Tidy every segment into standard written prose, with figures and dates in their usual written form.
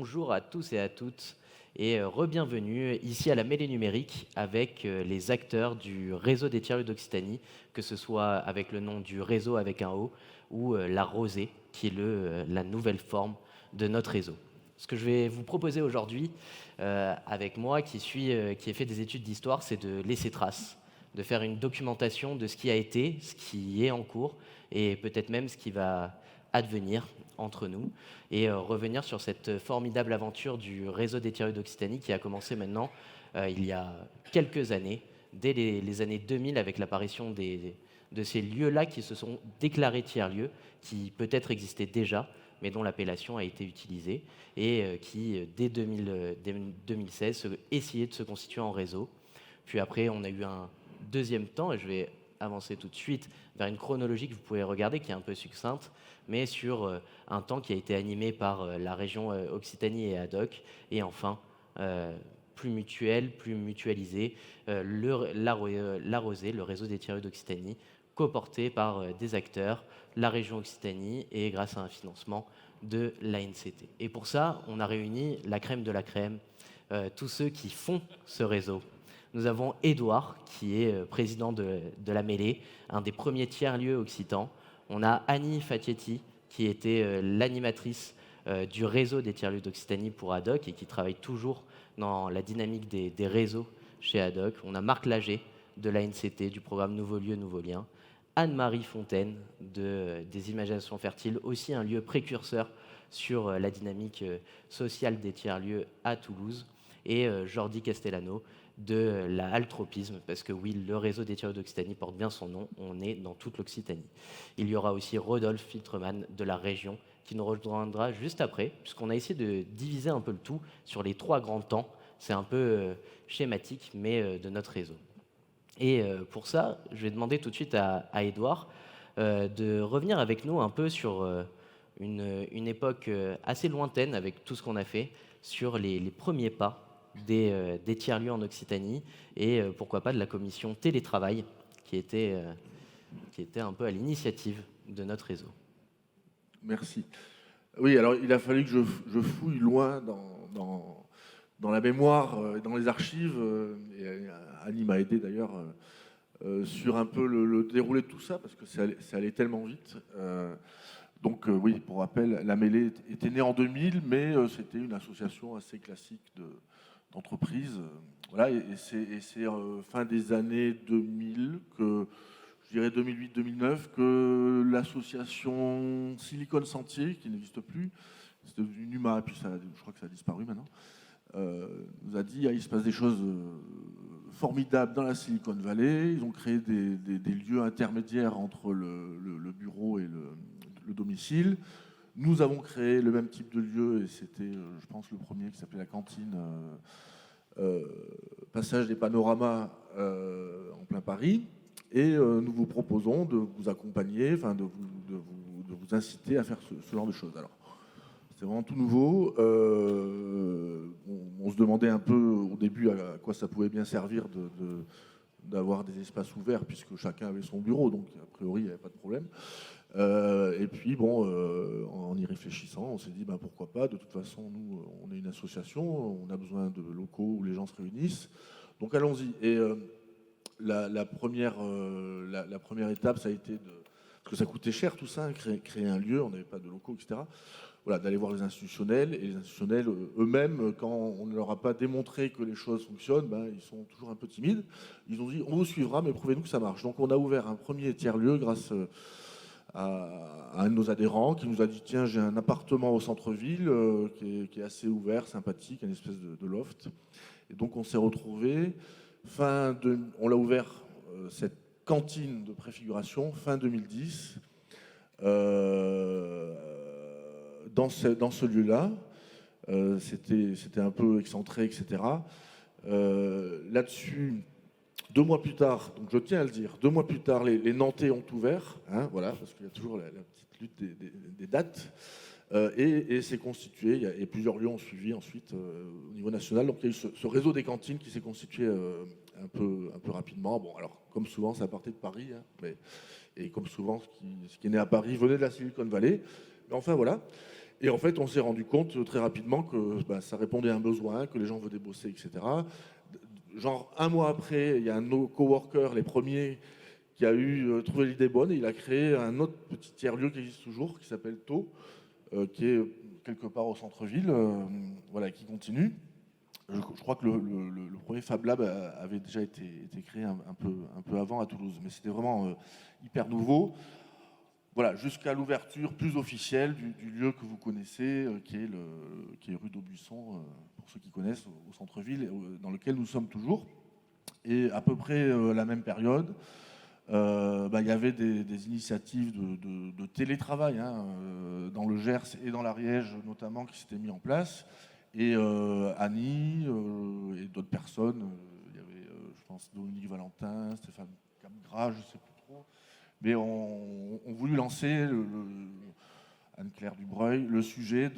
bonjour à tous et à toutes et re-bienvenue ici à la Mêlée Numérique avec les acteurs du réseau des tiers-lieux d'Occitanie, que ce soit avec le nom du réseau avec un O ou la Rosée, qui est la nouvelle forme de notre réseau. Ce que je vais vous proposer aujourd'hui avec moi, qui ai fait des études d'histoire, c'est de laisser trace, de faire une documentation de ce qui a été, ce qui est en cours et peut-être même ce qui va advenir entre nous et revenir sur cette formidable aventure du réseau des tiers-lieux d'Occitanie qui a commencé maintenant il y a quelques années, dès les années 2000 avec l'apparition de ces lieux-là qui se sont déclarés tiers-lieux, qui peut-être existaient déjà, mais dont l'appellation a été utilisée et qui, dès 2016, essayaient de se constituer en réseau. Puis après, on a eu un deuxième temps, et je vais avancer tout de suite vers une chronologie que vous pouvez regarder, qui est un peu succincte, mais sur un temps qui a été animé par la région Occitanie et Haddock, et enfin, plus mutuel, plus mutualisé, la Rosée, le réseau des tiers-lieux d'Occitanie, coporté par des acteurs, la région Occitanie, et grâce à un financement de l'ANCT. Et pour ça, on a réuni la crème de la crème, tous ceux qui font ce réseau. Nous avons Édouard, qui est président de la Mêlée, un des premiers tiers-lieux occitans. On a Annie Facchetti, qui était l'animatrice du réseau des tiers-lieux d'Occitanie pour Haddock et qui travaille toujours dans la dynamique des réseaux chez Haddock. On a Marc Lager de l'ANCT, du programme Nouveaux lieux, Nouveaux liens. Anne-Marie Fontaine des Imaginations fertiles, aussi un lieu précurseur sur la dynamique sociale des tiers-lieux à Toulouse. Et Jordi Castellano de la Altropisme, parce que oui, le réseau des tiers-lieux d'Occitanie porte bien son nom, on est dans toute l'Occitanie. Il y aura aussi Rodolphe Filtreman de la région, qui nous rejoindra juste après, puisqu'on a essayé de diviser un peu le tout sur les 3 grands temps. C'est un peu schématique, mais de notre réseau. Et pour ça, je vais demander tout de suite à Édouard de revenir avec nous un peu sur une époque assez lointaine, avec tout ce qu'on a fait, sur les premiers pas des tiers-lieux en Occitanie et pourquoi pas de la commission télétravail qui était un peu à l'initiative de notre réseau. Merci. Oui, alors il a fallu que je fouille loin dans la mémoire, dans les archives, et Annie m'a aidé d'ailleurs sur un peu le déroulé de tout ça, parce que ça allait tellement vite. Donc oui, pour rappel, la Mêlée était née en 2000, mais c'était une association assez classique d'entreprise. Voilà, et c'est fin des années 2000 je dirais 2008-2009, que l'association Silicon Sentier, qui n'existe plus, c'était devenu Numa, puis je crois que ça a disparu maintenant, nous a dit il se passe des choses formidables dans la Silicon Valley. Ils ont créé des lieux intermédiaires entre le bureau et le domicile. Nous avons créé le même type de lieu, et c'était, je pense, le premier qui s'appelait la cantine Passage des Panoramas en plein Paris. Et nous vous proposons de vous accompagner, enfin de vous inciter à faire ce genre de choses. Alors, c'est vraiment tout nouveau. On se demandait un peu au début à quoi ça pouvait bien servir d'avoir des espaces ouverts, puisque chacun avait son bureau, donc a priori il n'y avait pas de problème. Et puis bon, en y réfléchissant, on s'est dit pourquoi pas. De toute façon, nous, on est une association, on a besoin de locaux où les gens se réunissent. Donc allons-y. Et la première étape, ça a été parce que ça coûtait cher tout ça, créer un lieu, on n'avait pas de locaux, etc. Voilà, d'aller voir les institutionnels, et les institutionnels eux-mêmes, quand on ne leur a pas démontré que les choses fonctionnent, ils sont toujours un peu timides. Ils ont dit on vous suivra, mais prouvez-nous que ça marche. Donc on a ouvert un premier tiers-lieu grâce à un de nos adhérents qui nous a dit tiens, j'ai un appartement au centre-ville qui est assez ouvert, sympathique, une espèce de loft. Et donc on s'est retrouvés. On l'a ouvert, cette cantine de préfiguration, fin 2010, dans ce lieu-là. C'était un peu excentré, etc. Là-dessus, 2 mois plus tard, donc je tiens à le dire, 2 mois plus tard, les Nantais ont ouvert, voilà, parce qu'il y a toujours la petite lutte des dates. Et c'est constitué, et plusieurs lieux ont suivi ensuite au niveau national. Donc il y a eu ce réseau des cantines qui s'est constitué un peu rapidement. Bon, alors comme souvent, ça partait de Paris, et comme souvent, ce qui est né à Paris venait de la Silicon Valley. Mais enfin voilà. Et en fait, on s'est rendu compte très rapidement que ça répondait à un besoin, que les gens venaient bosser, etc. Genre 1 mois après, il y a un de nos coworkers, les premiers, qui a trouvé l'idée bonne et il a créé un autre petit tiers-lieu qui existe toujours, qui s'appelle Tau, qui est quelque part au centre-ville, voilà, qui continue. Je crois que le premier Fab Lab avait déjà été créé un peu avant à Toulouse, mais c'était vraiment hyper nouveau. Voilà, jusqu'à l'ouverture plus officielle du lieu que vous connaissez, qui est rue d'Aubusson, pour ceux qui connaissent, au centre-ville, dans lequel nous sommes toujours. Et à peu près la même période, il y avait des initiatives de télétravail dans le Gers et dans l'Ariège notamment qui s'étaient mis en place. Et Annie et d'autres personnes, il y avait, je pense, Dominique Valentin, Stéphane Capgras, je ne sais plus trop, mais ont voulu lancer, Anne-Claire Dubreuil, le sujet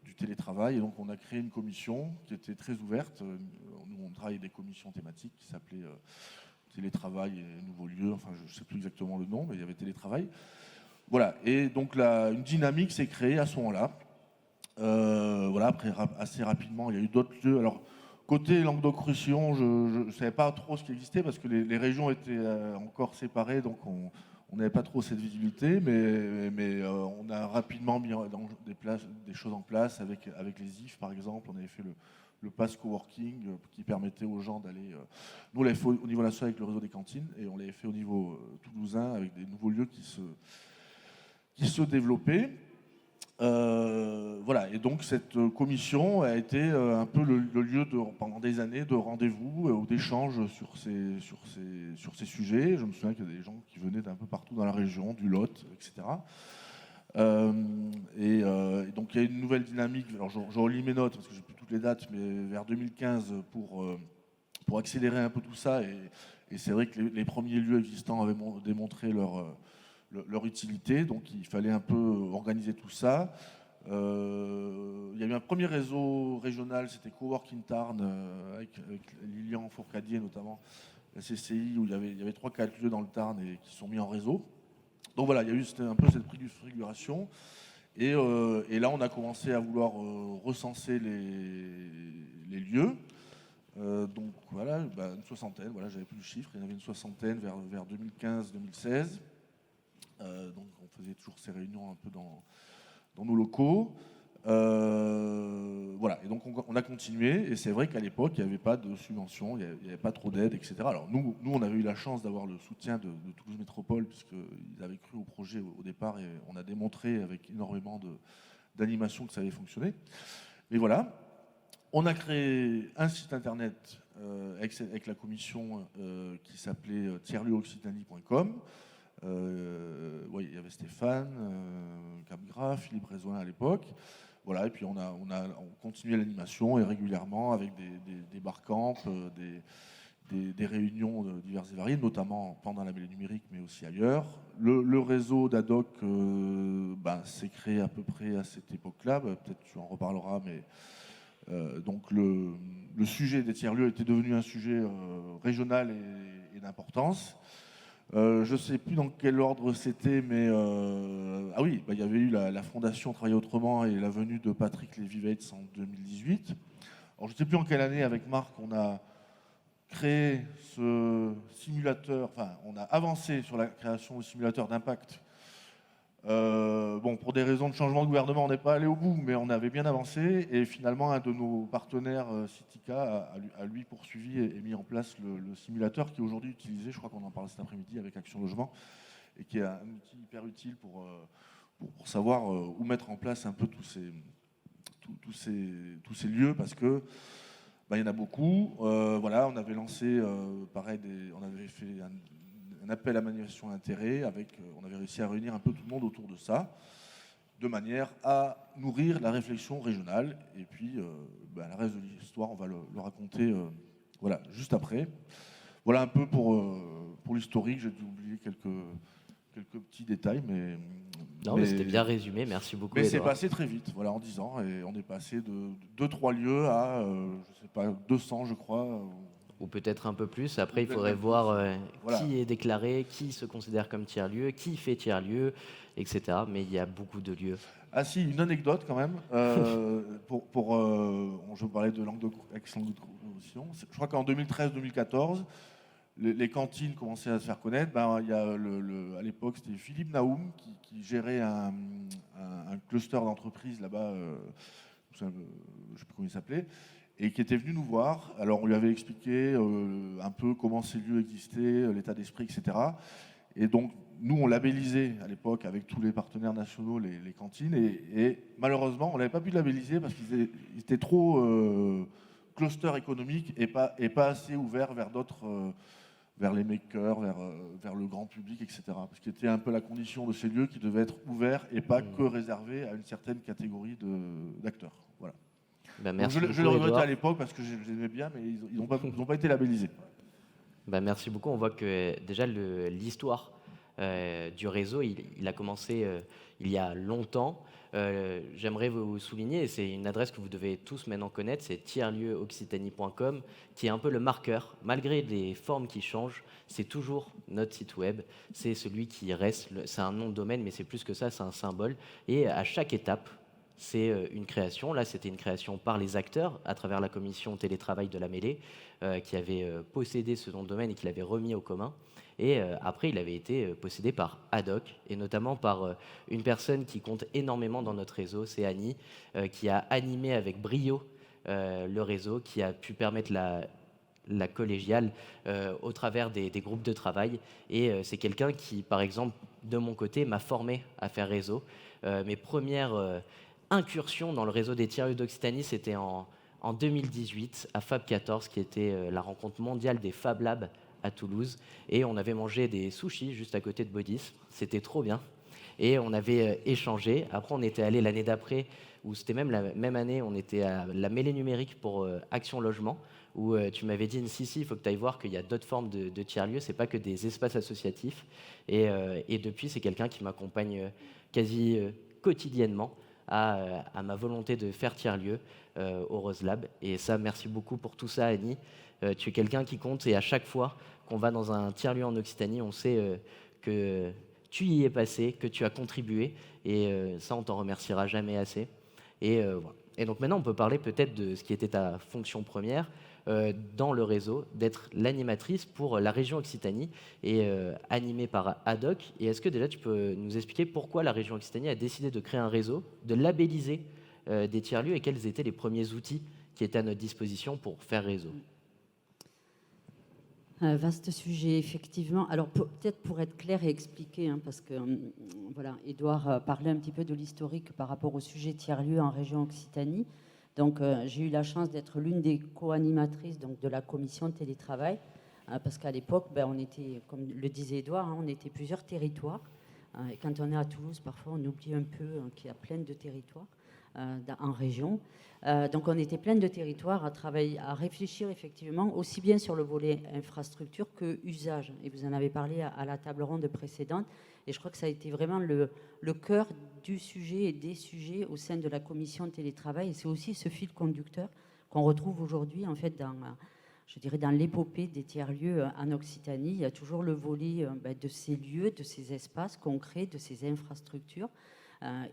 du télétravail. Et donc on a créé une commission qui était très ouverte. Nous, on travaille des commissions thématiques qui s'appelaient télétravail et nouveaux lieux, enfin je ne sais plus exactement le nom, mais il y avait télétravail. Voilà, et donc une dynamique s'est créée à ce moment-là. Voilà, après assez rapidement, il y a eu d'autres lieux. Alors, côté Languedoc-Roussillon, je ne savais pas trop ce qui existait parce que les régions étaient encore séparées, donc on n'avait pas trop cette visibilité, mais on a rapidement mis des choses en place avec les IF, par exemple. On avait fait le pass coworking qui permettait aux gens d'aller. Nous, on l'avait fait au niveau national avec le réseau des cantines et on l'avait fait au niveau toulousain avec des nouveaux lieux qui se développaient. Voilà, et donc cette commission a été un peu le lieu pendant des années de rendez-vous ou d'échanges sur ces sujets. Je me souviens qu'il y a des gens qui venaient d'un peu partout dans la région, du Lot, etc. Et donc il y a une nouvelle dynamique. Alors je relis mes notes parce que j'ai plus toutes les dates, mais vers 2015 pour accélérer un peu tout ça. Et c'est vrai que les premiers lieux existants avaient démontré leur utilité, donc il fallait un peu organiser tout ça. Il y a eu un premier réseau régional, c'était Coworking Tarn, avec Lilian Fourcadier notamment, la CCI, où il y avait 3-4 lieux dans le Tarn et qui sont mis en réseau. Donc voilà, il y a eu un peu cette préfiguration. Et là, on a commencé à vouloir recenser les lieux. Donc voilà, une soixantaine, voilà, j'avais plus le chiffre, il y en avait une soixantaine vers 2015-2016. Donc on faisait toujours ces réunions un peu dans nos locaux. Voilà, et donc on a continué, et c'est vrai qu'à l'époque, il n'y avait pas de subvention, il n'y avait pas trop d'aide, etc. Alors nous, on avait eu la chance d'avoir le soutien de Toulouse Métropole, puisqu'ils avaient cru au projet au départ, et on a démontré avec énormément d'animation que ça avait fonctionné. Mais voilà, on a créé un site internet avec la commission qui s'appelait tiers-lieu-occitanie.com. Il y avait Stéphane Capgras, Philippe Rézoin à l'époque. Voilà, et puis on continuait l'animation et régulièrement avec des barcamps, des réunions diverses et variées, notamment pendant la mêlée numérique, mais aussi ailleurs. Le réseau d'ADOC s'est créé à peu près à cette époque-là. Peut-être tu en reparleras, mais donc le sujet des tiers-lieux était devenu un sujet régional et d'importance. Je ne sais plus dans quel ordre c'était, mais ah oui, il y avait eu la fondation Travailler Autrement et la venue de Patrick Lévy-Weitz en 2018. Alors je ne sais plus en quelle année, avec Marc, on a créé ce simulateur, enfin on a avancé sur la création du simulateur d'impact. Pour des raisons de changement de gouvernement, on n'est pas allé au bout, mais on avait bien avancé. Et finalement, un de nos partenaires, Citica, a lui poursuivi et mis en place le simulateur qui est aujourd'hui utilisé, je crois qu'on en parle cet après-midi avec Action Logement, et qui est un outil hyper utile pour savoir où mettre en place un peu tous ces lieux, parce que il y en a beaucoup. Voilà, on avait lancé, pareil, on avait fait un appel à manifestation d'intérêt, on avait réussi à réunir un peu tout le monde autour de ça, de manière à nourrir la réflexion régionale. Et puis, le reste de l'histoire, on va le raconter voilà, juste après. Voilà un peu pour l'historique. J'ai dû oublier quelques petits détails, mais... Non, mais c'était bien résumé, merci beaucoup. Mais Edouard. c'est passé très vite, voilà, en 10 ans, et on est passé de 2-3 lieux à, je sais pas, 200, je crois. Ou peut-être un peu plus. Après, il Peut-être faudrait même plus. voir Voilà. qui est déclaré, qui se considère comme tiers-lieu, qui fait tiers-lieu, etc. Mais il y a beaucoup de lieux. Ah si, une anecdote quand même. Je parlais de ex-Languedoc-Roussillon. Je crois qu'en 2013-2014, les cantines commençaient à se faire connaître. Ben, il y a à l'époque, c'était Philippe Naoum qui gérait un cluster d'entreprises là-bas, je ne sais plus comment il s'appelait, et qui était venu nous voir. Alors on lui avait expliqué un peu comment ces lieux existaient, l'état d'esprit, etc. Et donc nous, on labellisait à l'époque avec tous les partenaires nationaux les cantines, et malheureusement, on n'avait pas pu labelliser parce qu'ils étaient trop cluster économique et pas assez ouverts vers d'autres, vers les makers, vers le grand public, etc. Parce qu'il était un peu la condition de ces lieux qui devaient être ouverts et pas que réservés à une certaine catégorie d'acteurs. Voilà. Bah, Donc merci je beaucoup, le regrettais à Edouard. l'époque parce que je les aimais bien, mais ils n'ont pas été labellisés. Bah, merci beaucoup. On voit que déjà l'histoire du réseau, il a commencé il y a longtemps. J'aimerais vous souligner, et c'est une adresse que vous devez tous maintenant connaître, c'est tiers-lieu-occitanie.com, qui est un peu le marqueur. Malgré les formes qui changent, c'est toujours notre site web. C'est celui qui reste. C'est un nom de domaine, mais c'est plus que ça, c'est un symbole. Et à chaque étape, c'est une création. Là, c'était une création par les acteurs à travers la commission télétravail de la mêlée qui avait possédé ce nom de domaine et qui l'avait remis au commun. Et après, il avait été possédé par Haddock, et notamment par une personne qui compte énormément dans notre réseau, c'est Annie, qui a animé avec brio le réseau, qui a pu permettre la collégiale au travers des groupes de travail. Et c'est quelqu'un qui, par exemple, de mon côté, m'a formé à faire réseau. Mes premières incursions dans le réseau des tiers-lieux d'Occitanie, c'était en 2018 à Fab 14, qui était la rencontre mondiale des Fab Labs à Toulouse. Et on avait mangé des sushis juste à côté de Bodis. C'était trop bien. Et on avait échangé. Après, on était allé l'année d'après, ou c'était même la même année, on était à la mêlée numérique pour Action Logement, où tu m'avais dit, si, il faut que tu ailles voir qu'il y a d'autres formes de tiers-lieux, c'est pas que des espaces associatifs. Et depuis, c'est quelqu'un qui m'accompagne quasi quotidiennement à ma volonté de faire tiers-lieu au Rose Lab. Et ça, merci beaucoup pour tout ça, Annie. Tu es quelqu'un qui compte, et à chaque fois qu'on va dans un tiers-lieu en Occitanie, on sait que tu y es passé, que tu as contribué, et ça, on t'en remerciera jamais assez. Et, voilà. Et donc maintenant, on peut parler peut-être de ce qui était ta fonction première dans le réseau, d'être l'animatrice pour la région Occitanie, et animée par Haddock. Et est-ce que déjà tu peux nous expliquer pourquoi la région Occitanie a décidé de créer un réseau, de labelliser des tiers-lieux, et quels étaient les premiers outils qui étaient à notre disposition pour faire réseau? Vaste sujet, effectivement. Alors, peut-être pour être clair et expliquer, hein, parce que voilà, Édouard parlait un petit peu de l'historique par rapport au sujet tiers-lieux en région Occitanie. Donc, j'ai eu la chance d'être l'une des co-animatrices de la commission télétravail, parce qu'à l'époque, on était, comme le disait Édouard, hein, on était plusieurs territoires. Et quand on est à Toulouse, parfois, on oublie un peu qu'il y a plein de territoires en région. Donc on était plein de territoires à travailler, à réfléchir effectivement aussi bien sur le volet infrastructure que usage. Et vous en avez parlé à la table ronde précédente. Et je crois que ça a été vraiment le cœur du sujet et des sujets au sein de la commission télétravail. Et c'est aussi ce fil conducteur qu'on retrouve aujourd'hui en fait je dirais dans l'épopée des tiers-lieux en Occitanie. Il y a toujours le volet de ces lieux, de ces espaces concrets, de ces infrastructures.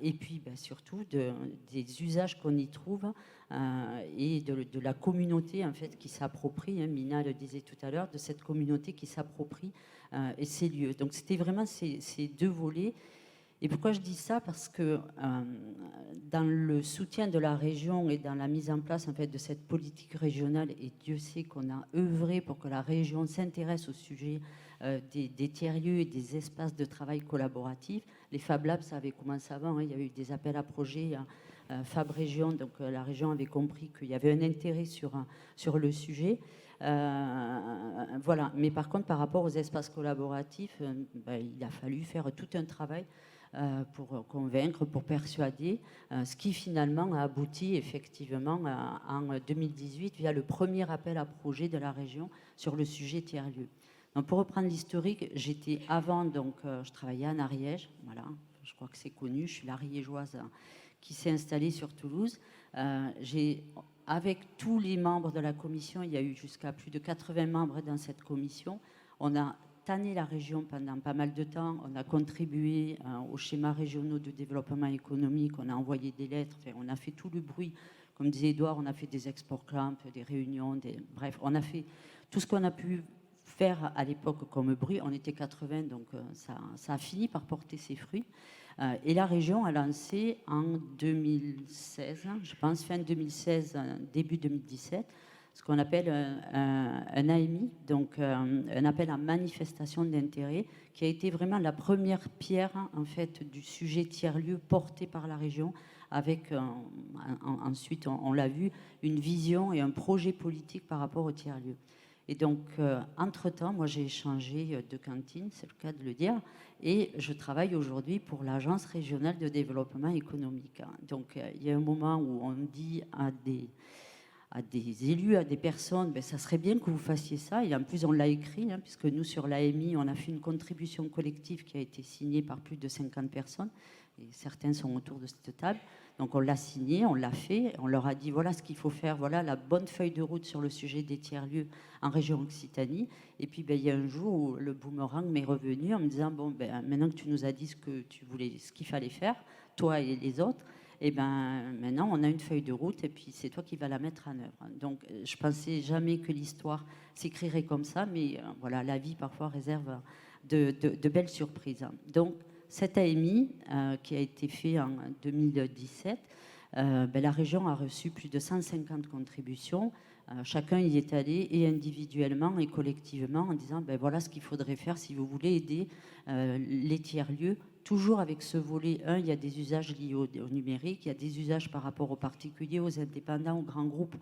Et puis surtout des usages qu'on y trouve et de la communauté en fait qui s'approprie, hein, Mina le disait tout à l'heure, de cette communauté qui s'approprie et ces lieux. Donc c'était vraiment ces deux volets. Et pourquoi je dis ça? Parce que dans le soutien de la région et dans la mise en place en fait de cette politique régionale, et Dieu sait qu'on a œuvré pour que la région s'intéresse au sujet des tiers-lieux et des espaces de travail collaboratifs. Les Fab Labs, ça avait commencé avant, hein, il y avait eu des appels à projets Fab Région, donc la région avait compris qu'il y avait un intérêt sur le sujet. Voilà. Mais par contre, par rapport aux espaces collaboratifs, il a fallu faire tout un travail pour convaincre, pour persuader, ce qui finalement a abouti effectivement en 2018 via le premier appel à projet de la région sur le sujet tiers-lieux. Donc pour reprendre l'historique, j'étais avant, donc je travaillais en Ariège, voilà, je crois que c'est connu, je suis l'Ariégeoise qui s'est installée sur Toulouse. Avec tous les membres de la commission, il y a eu jusqu'à plus de 80 membres dans cette commission, on a tanné la région pendant pas mal de temps. On a contribué aux schémas régionaux de développement économique, on a envoyé des lettres, enfin, on a fait tout le bruit. Comme disait Édouard, on a fait des export camps, des réunions, bref, on a fait tout ce qu'on a pu faire à l'époque comme bruit. On était 80, donc ça a fini par porter ses fruits. Et la région a lancé en 2016, je pense fin 2016, début 2017, ce qu'on appelle un AMI, donc un appel à manifestation d'intérêt, qui a été vraiment la première pierre en fait du sujet tiers-lieu porté par la région, avec ensuite, on l'a vu, une vision et un projet politique par rapport au tiers-lieu. Et donc, entre-temps, moi j'ai changé de cantine, c'est le cas de le dire, et je travaille aujourd'hui pour l'Agence régionale de développement économique. Donc, il y a un moment où on dit à des élus, à des personnes, ben, ça serait bien que vous fassiez ça. Et en plus, on l'a écrit, puisque nous, sur l'AMI, on a fait une contribution collective qui a été signée par plus de 50 personnes. Et certains sont autour de cette table. Donc, on l'a signé, on l'a fait. On leur a dit, voilà ce qu'il faut faire. Voilà la bonne feuille de route sur le sujet des tiers-lieux en région Occitanie. Et puis, ben, il y a un jour où le boomerang m'est revenu en me disant, bon, ben, maintenant que tu nous as dit ce qu'il fallait faire, toi et les autres, et ben maintenant on a une feuille de route et puis c'est toi qui vas la mettre en œuvre. Donc je pensais jamais que l'histoire s'écrirait comme ça, mais voilà, la vie parfois réserve de belles surprises. Donc cet AMI qui a été fait en 2017, ben, la région a reçu plus de 150 contributions. Chacun y est allé, et individuellement et collectivement, en disant ben voilà ce qu'il faudrait faire si vous voulez aider les tiers-lieux. Toujours avec ce volet 1, il y a des usages liés au numérique, il y a des usages par rapport aux particuliers, aux indépendants, aux grands groupes,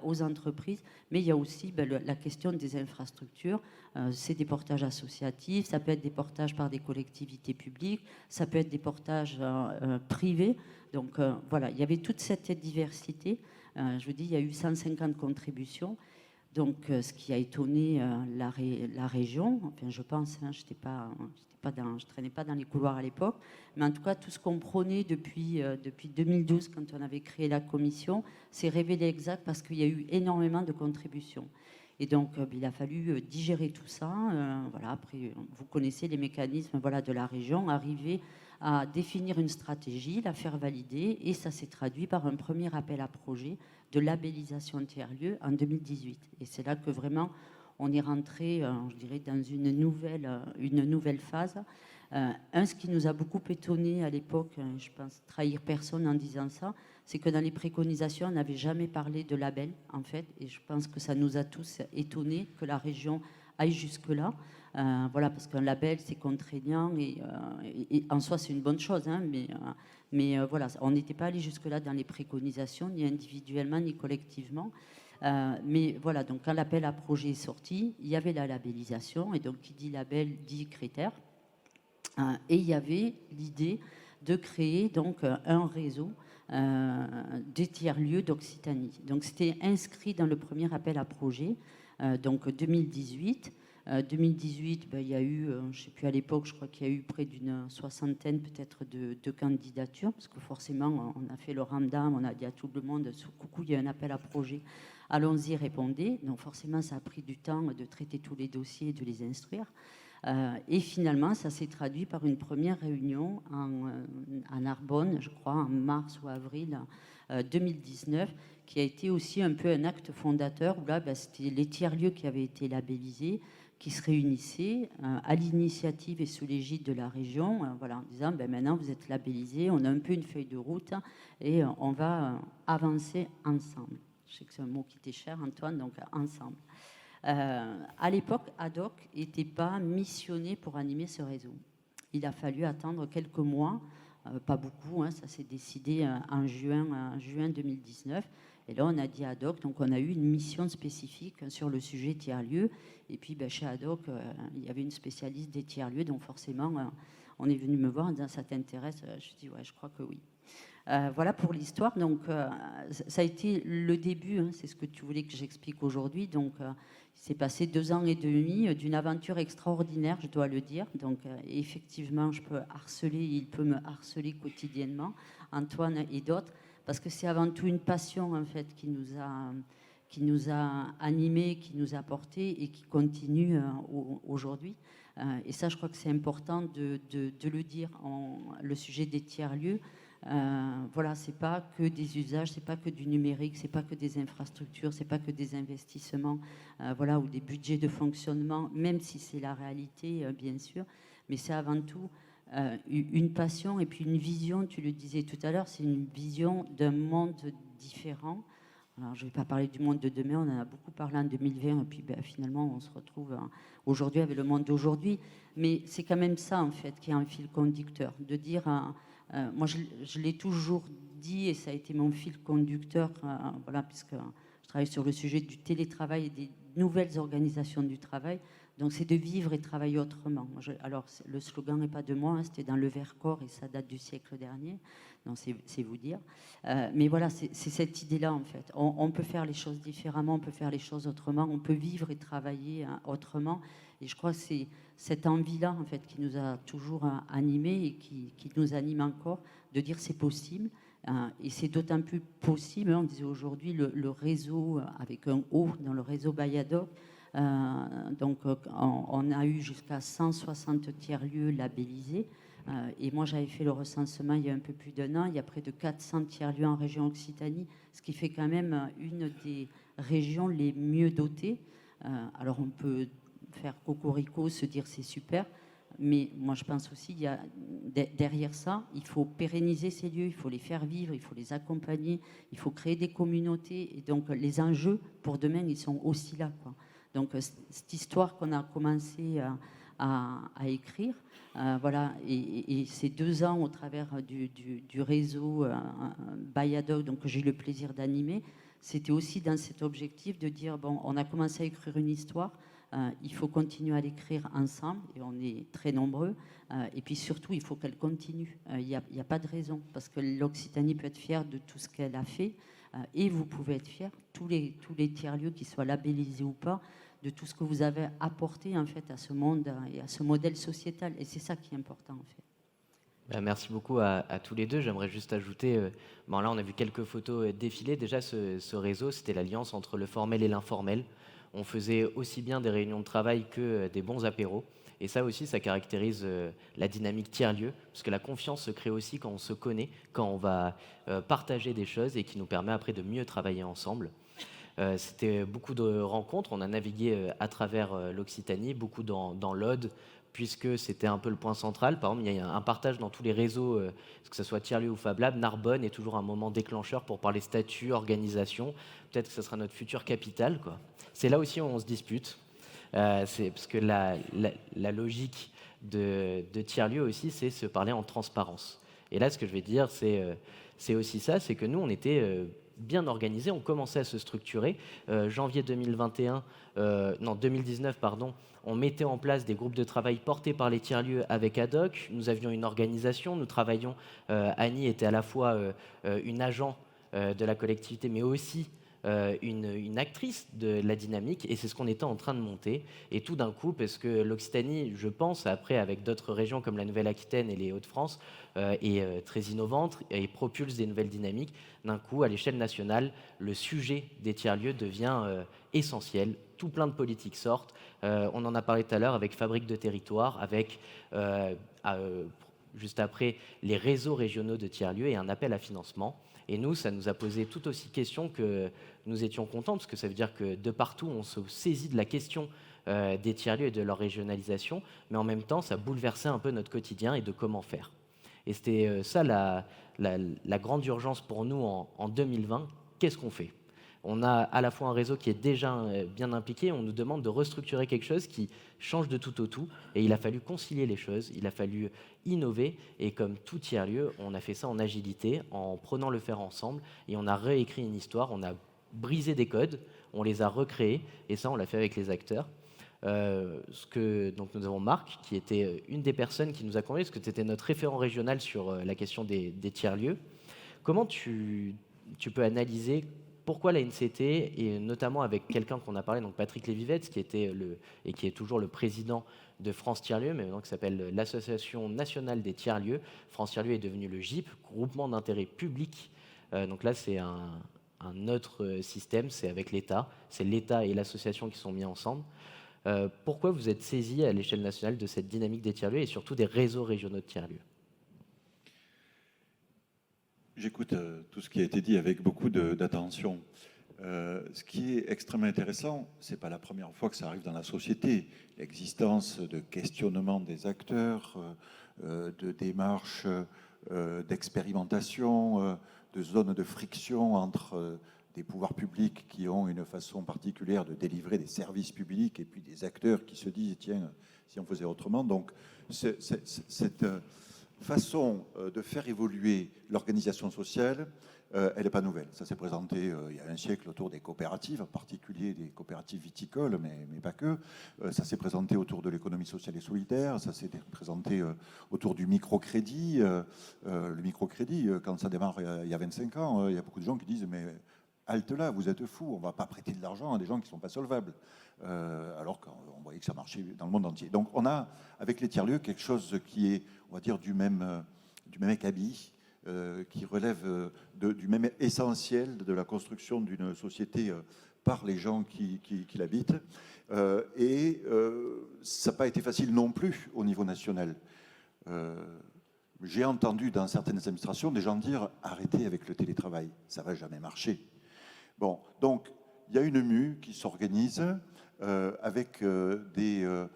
aux entreprises, mais il y a aussi la question des infrastructures. C'est des portages associatifs, ça peut être des portages par des collectivités publiques, ça peut être des portages privés. Donc voilà, il y avait toute cette diversité. Je vous dis, il y a eu 150 contributions. Donc, ce qui a étonné la région, enfin, je pense, je traînais pas dans les couloirs à l'époque, mais en tout cas, tout ce qu'on prônait depuis 2012, quand on avait créé la commission, s'est révélé exact parce qu'il y a eu énormément de contributions. Et donc, il a fallu digérer tout ça. Voilà, après, vous connaissez les mécanismes de la région, arriver à définir une stratégie, la faire valider, et ça s'est traduit par un premier appel à projet de labellisation tiers-lieu en 2018. Et c'est là que vraiment on est rentré, je dirais, dans une nouvelle phase. Ce qui nous a beaucoup étonné à l'époque, je pense trahir personne en disant ça, c'est que dans les préconisations, on n'avait jamais parlé de label, en fait, et je pense que ça nous a tous étonnés que la région aille jusque-là. Voilà, parce qu'un label, c'est contraignant, et en soi, c'est une bonne chose, mais voilà, on n'était pas allé jusque-là dans les préconisations, ni individuellement, ni collectivement. Mais voilà, donc quand l'appel à projet est sorti, il y avait la labellisation, et donc qui dit label dit critères. Et il y avait l'idée de créer donc un réseau des tiers-lieux d'Occitanie. Donc c'était inscrit dans le premier appel à projet, donc 2018. 2018, il y a eu, je ne sais plus à l'époque, je crois qu'il y a eu près d'une soixantaine peut-être de candidatures, parce que forcément, on a fait le ramdam, on a dit à tout le monde, coucou, il y a un appel à projet, allons-y, répondez. Donc forcément, ça a pris du temps de traiter tous les dossiers, de les instruire. Et finalement, ça s'est traduit par une première réunion en Narbonne, je crois, en mars ou avril 2019, qui a été aussi un peu un acte fondateur, où là, c'était les tiers-lieux qui avaient été labellisés, qui se réunissaient à l'initiative et sous l'égide de la région, voilà, en disant maintenant vous êtes labellisés, on a un peu une feuille de route et on va avancer ensemble. Je sais que c'est un mot qui t'est cher, Antoine, donc ensemble. À l'époque, ADOC n'était pas missionné pour animer ce réseau. Il a fallu attendre quelques mois, pas beaucoup, ça s'est décidé en juin 2019. Et là, on a dit ADOC, donc on a eu une mission spécifique sur le sujet tiers-lieux. Et puis, chez ADOC, il y avait une spécialiste des tiers-lieux, donc forcément, on est venu me voir en disant ça t'intéresse. Je dis ouais, je crois que oui. Voilà pour l'histoire. Donc, ça a été le début, c'est ce que tu voulais que j'explique aujourd'hui. Donc, il s'est passé 2 ans et demi d'une aventure extraordinaire, je dois le dire. Donc, effectivement, il peut me harceler quotidiennement, Antoine et d'autres, parce que c'est avant tout une passion, en fait, qui qui nous a animés, qui nous a portés et qui continue aujourd'hui. Et ça, je crois que c'est important de le dire. Le sujet des tiers-lieux, voilà, c'est pas que des usages, c'est pas que du numérique, c'est pas que des infrastructures, c'est pas que des investissements, voilà, ou des budgets de fonctionnement, même si c'est la réalité, bien sûr, mais c'est avant tout une passion et puis une vision. Tu le disais tout à l'heure, c'est une vision d'un monde différent. Alors, je ne vais pas parler du monde de demain, on en a beaucoup parlé en 2020, et puis finalement, on se retrouve aujourd'hui avec le monde d'aujourd'hui. Mais c'est quand même ça, en fait, qui est un fil conducteur, de dire... moi, je l'ai toujours dit, et ça a été mon fil conducteur, voilà, puisque je travaille sur le sujet du télétravail et des nouvelles organisations du travail. Donc, c'est de vivre et travailler autrement. Alors, le slogan n'est pas de moi, hein, c'était dans le Vercors, et ça date du siècle dernier. Donc, c'est vous dire. Mais voilà, c'est cette idée-là, en fait. On peut faire les choses différemment, on peut faire les choses autrement, on peut vivre et travailler autrement. Et je crois que c'est cette envie-là, en fait, qui nous a toujours animés et qui nous anime encore, de dire c'est possible. Et c'est d'autant plus possible, on disait aujourd'hui, le réseau, avec un O dans le réseau Bayadoc. Donc, on a eu jusqu'à 160 tiers-lieux labellisés. Et moi, j'avais fait le recensement il y a un peu plus d'1 an. Il y a près de 400 tiers-lieux en région Occitanie, ce qui fait quand même une des régions les mieux dotées. Alors, on peut faire cocorico, se dire c'est super, mais moi je pense aussi il y a derrière ça, il faut pérenniser ces lieux, il faut les faire vivre, il faut les accompagner, il faut créer des communautés, et donc les enjeux pour demain ils sont aussi là, quoi. Donc cette histoire qu'on a commencé à écrire, voilà, et ces 2 ans au travers du réseau Bayadoc, donc que j'ai eu le plaisir d'animer, c'était aussi dans cet objectif de dire bon, on a commencé à écrire une histoire. Il faut continuer à l'écrire ensemble, et on est très nombreux. Et puis surtout, il faut qu'elle continue. Il n'y a pas de raison, parce que l'Occitanie peut être fière de tout ce qu'elle a fait, et vous pouvez être fiers, tous les tiers-lieux, qu'ils soient labellisés ou pas, de tout ce que vous avez apporté en fait à ce monde et à ce modèle sociétal. Et c'est ça qui est important en fait. Merci beaucoup à tous les deux. J'aimerais juste ajouter, bon, là on a vu quelques photos défiler. Déjà ce réseau, c'était l'alliance entre le formel et l'informel. On faisait aussi bien des réunions de travail que des bons apéros. Et ça aussi, ça caractérise la dynamique tiers-lieu, parce que la confiance se crée aussi quand on se connaît, quand on va partager des choses et qui nous permet après de mieux travailler ensemble. C'était beaucoup de rencontres, on a navigué à travers l'Occitanie, beaucoup dans l'Aude, puisque c'était un peu le point central. Par exemple, il y a un partage dans tous les réseaux, que ce soit tiers-lieu ou Fab Lab. Narbonne est toujours un moment déclencheur pour parler statut, organisation. Peut-être que ce sera notre future capitale, quoi. C'est là aussi où on se dispute. C'est parce que la logique de tiers-lieu aussi, c'est se parler en transparence. Et là, ce que je vais dire, c'est aussi ça, c'est que nous, on était bien organisés, on commençait à se structurer. Janvier 2019, pardon, on mettait en place des groupes de travail portés par les tiers-lieux avec ADOC. Nous avions une organisation, nous travaillions. Annie était à la fois une agent de la collectivité, mais aussi une actrice de la dynamique, et c'est ce qu'on était en train de monter. Et tout d'un coup, parce que l'Occitanie, je pense, après avec d'autres régions comme la Nouvelle-Aquitaine et les Hauts-de-France, est très innovante et propulse des nouvelles dynamiques, d'un coup, à l'échelle nationale, le sujet des tiers-lieux devient essentiel. Tout plein de politiques sortent. On en a parlé tout à l'heure avec Fabrique de territoire, avec juste après les réseaux régionaux de tiers-lieux et un appel à financement. Et nous, ça nous a posé tout aussi question que nous étions contents, parce que ça veut dire que de partout, on se saisit de la question des tiers-lieux et de leur régionalisation, mais en même temps, ça bouleversait un peu notre quotidien et de comment faire. Et c'était ça la grande urgence pour nous en 2020. Qu'est-ce qu'on fait ? On a à la fois un réseau qui est déjà bien impliqué, on nous demande de restructurer quelque chose qui change de tout au tout, et il a fallu concilier les choses, il a fallu innover, et comme tout tiers-lieu, on a fait ça en agilité, en prenant le faire ensemble, et on a réécrit une histoire, on a brisé des codes, on les a recréés, et ça on l'a fait avec les acteurs. Donc nous avons Marc, qui était une des personnes qui nous a convaincus, parce que c'était notre référent régional sur la question des tiers-lieux. Comment tu peux analyser pourquoi la NCT, et notamment avec quelqu'un qu'on a parlé, donc Patrick Lévivette, qui était et qui est toujours le président de France Tiers-Lieux, mais maintenant qui s'appelle l'Association nationale des tiers-lieux. France Tiers-Lieux est devenu le GIP, groupement d'intérêt public. Donc là, c'est un autre système, c'est avec l'État. C'est l'État et l'association qui sont mis ensemble. Pourquoi vous êtes saisi à l'échelle nationale de cette dynamique des tiers-lieux et surtout des réseaux régionaux de tiers-lieux? J'écoute tout ce qui a été dit avec beaucoup d'attention. Ce qui est extrêmement intéressant, ce n'est pas la première fois que ça arrive dans la société. L'existence de questionnements des acteurs, de démarches d'expérimentation, de zones de friction entre des pouvoirs publics qui ont une façon particulière de délivrer des services publics et puis des acteurs qui se disent tiens, si on faisait autrement. Donc cette façon de faire évoluer l'organisation sociale, elle n'est pas nouvelle. Ça s'est présenté il y a un siècle autour des coopératives, en particulier des coopératives viticoles, mais pas que. Ça s'est présenté autour de l'économie sociale et solidaire, ça s'est présenté autour du microcrédit. Le microcrédit, quand ça démarre il y a 25 ans, il y a beaucoup de gens qui disent mais halte là, vous êtes fous, on ne va pas prêter de l'argent à des gens qui ne sont pas solvables. Alors qu'on voyait que ça marchait dans le monde entier. Donc on a, avec les tiers-lieux, quelque chose qui est, on va dire, du même acabit, qui relève du même essentiel de la construction d'une société par les gens qui l'habitent. Et ça n'a pas été facile non plus au niveau national. J'ai entendu dans certaines administrations des gens dire « arrêtez avec le télétravail, ça ne va jamais marcher ». Bon, donc il y a une mue qui s'organise avec des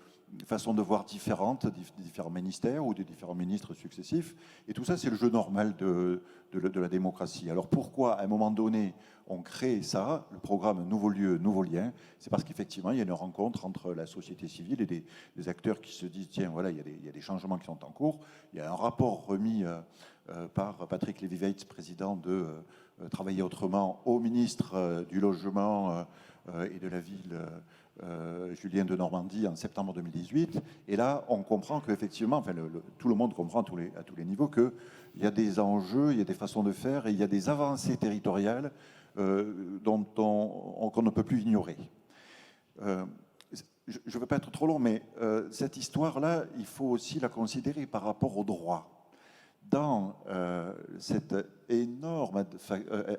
façons de voir différentes, des différents ministères ou des différents ministres successifs. Et tout ça, c'est le jeu normal de la démocratie. Alors pourquoi, à un moment donné, on crée ça, le programme Nouveaux lieux, nouveaux liens? C'est parce qu'effectivement, il y a une rencontre entre la société civile et des acteurs qui se disent, tiens, voilà, il y a des changements qui sont en cours. Il y a un rapport remis par Patrick Lévy-Weitz, président de Travailler autrement, au ministre du Logement et de la Ville, Julien de Normandie, en septembre 2018. Et là, on comprend qu'effectivement, enfin, tout le monde comprend à tous les niveaux qu'il y a des enjeux, il y a des façons de faire et il y a des avancées territoriales qu'on ne peut plus ignorer. Je ne veux pas être trop long, mais cette histoire-là, il faut aussi la considérer par rapport au droit. Dans cette énorme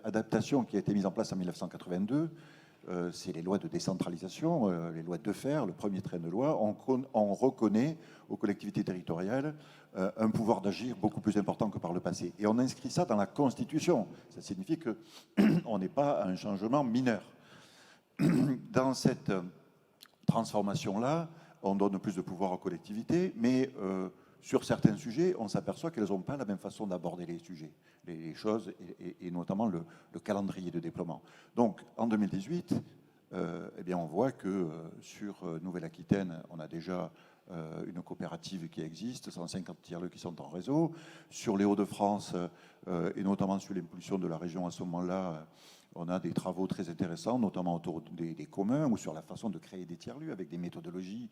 adaptation qui a été mise en place en 1982, c'est les lois de décentralisation, les lois de fer, le premier train de loi, on reconnaît aux collectivités territoriales un pouvoir d'agir beaucoup plus important que par le passé. Et on inscrit ça dans la Constitution. Ça signifie qu'on n'est pas à un changement mineur. Dans cette transformation-là, on donne plus de pouvoir aux collectivités, mais sur certains sujets, on s'aperçoit qu'elles n'ont pas la même façon d'aborder les sujets, les choses, et notamment le calendrier de déploiement. Donc, en 2018, eh bien, on voit que sur Nouvelle-Aquitaine, on a déjà une coopérative qui existe, 150 tiers-lieux qui sont en réseau. Sur les Hauts-de-France, et notamment sur l'impulsion de la région à ce moment-là, on a des travaux très intéressants, notamment autour des communs ou sur la façon de créer des tiers-lieux avec des méthodologies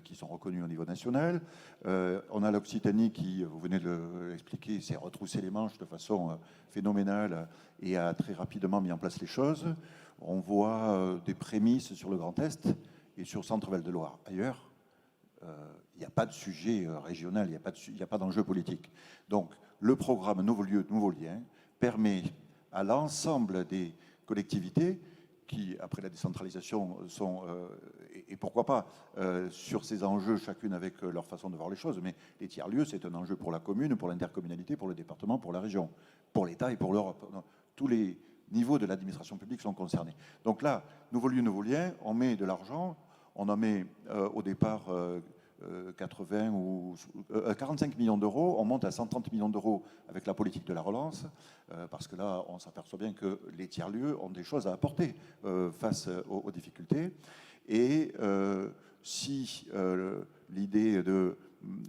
qui sont reconnues au niveau national. On a l'Occitanie qui, vous venez de l'expliquer, s'est retroussé les manches de façon phénoménale et a très rapidement mis en place les choses. On voit des prémices sur le Grand Est et sur Centre-Val de Loire. Ailleurs, il n'y a pas de sujet régional, il n'y a pas d'enjeu politique. Donc, le programme Nouveaux lieux, nouveaux liens permet à l'ensemble des collectivités qui, après la décentralisation, sont, et pourquoi pas, sur ces enjeux, chacune avec leur façon de voir les choses, mais les tiers-lieux, c'est un enjeu pour la commune, pour l'intercommunalité, pour le département, pour la région, pour l'État et pour l'Europe. Tous les niveaux de l'administration publique sont concernés. Donc là, nouveaux lieux, nouveaux liens, on met de l'argent, on en met au départ 45 millions d'euros, on monte à 130 millions d'euros avec la politique de la relance, parce que là, on s'aperçoit bien que les tiers-lieux ont des choses à apporter face aux difficultés. Et si l'idée de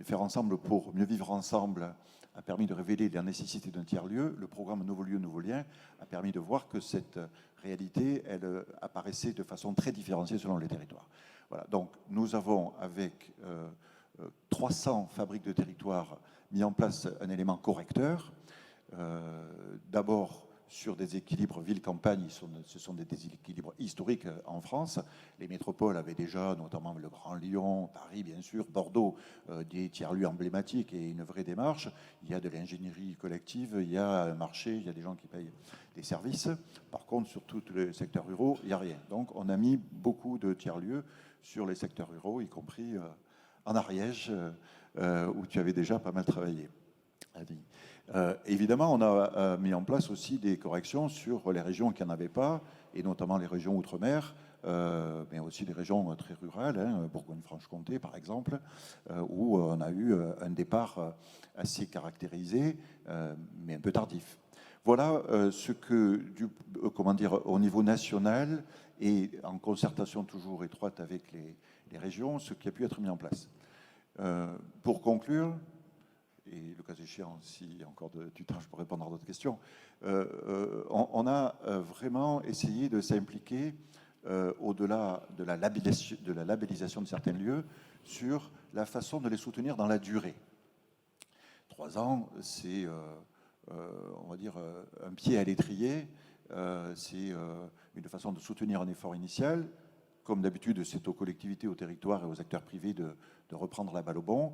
faire ensemble pour mieux vivre ensemble a permis de révéler la nécessité d'un tiers-lieu, le programme Nouveaux lieux, nouveaux liens a permis de voir que cette réalité, elle apparaissait de façon très différenciée selon les territoires. Voilà, donc nous avons, avec 300 fabriques de territoire, mis en place un élément correcteur. D'abord sur des équilibres ville-campagne. Ce sont des déséquilibres historiques en France. Les métropoles avaient déjà, notamment le Grand Lyon, Paris bien sûr, Bordeaux, des tiers-lieux emblématiques et une vraie démarche. Il y a de l'ingénierie collective, il y a un marché, il y a des gens qui payent des services. Par contre, sur tous les secteurs ruraux, il n'y a rien. Donc on a mis beaucoup de tiers-lieux sur les secteurs ruraux, y compris en Ariège, où tu avais déjà pas mal travaillé. Évidemment, on a mis en place aussi des corrections sur les régions qui n'en avaient pas, et notamment les régions outre-mer, mais aussi les régions très rurales, hein, Bourgogne-Franche-Comté par exemple, où on a eu un départ assez caractérisé, mais un peu tardif. Voilà ce que, au niveau national, et en concertation toujours étroite avec les régions, ce qui a pu être mis en place. Pour conclure, et le cas échéant, si encore du temps, je peux répondre à d'autres questions, on a vraiment essayé de s'impliquer au-delà de la labellisation de certains lieux sur la façon de les soutenir dans la durée. 3 ans, c'est, on va dire, un pied à l'étrier, c'est une façon de soutenir un effort initial. Comme d'habitude, c'est aux collectivités, aux territoires et aux acteurs privés de reprendre la balle au bond.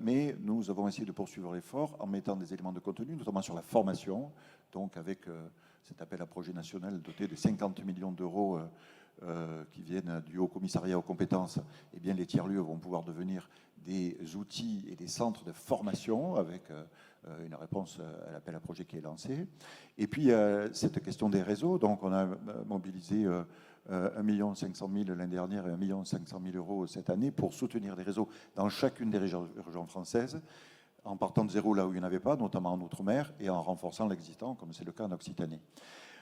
Mais nous avons essayé de poursuivre l'effort en mettant des éléments de contenu, notamment sur la formation, donc avec cet appel à projet national doté de 50 millions d'euros qui viennent du Haut Commissariat aux compétences. Eh bien, les tiers-lieux vont pouvoir devenir des outils et des centres de formation avec une réponse à l'appel à projet qui est lancé. Et puis, cette question des réseaux. Donc, on a mobilisé 1 500 000 l'année dernière et 1 500 000 euros cette année pour soutenir des réseaux dans chacune des régions françaises, en partant de zéro là où il n'y en avait pas, notamment en Outre-mer, et en renforçant l'existant, comme c'est le cas en Occitanie.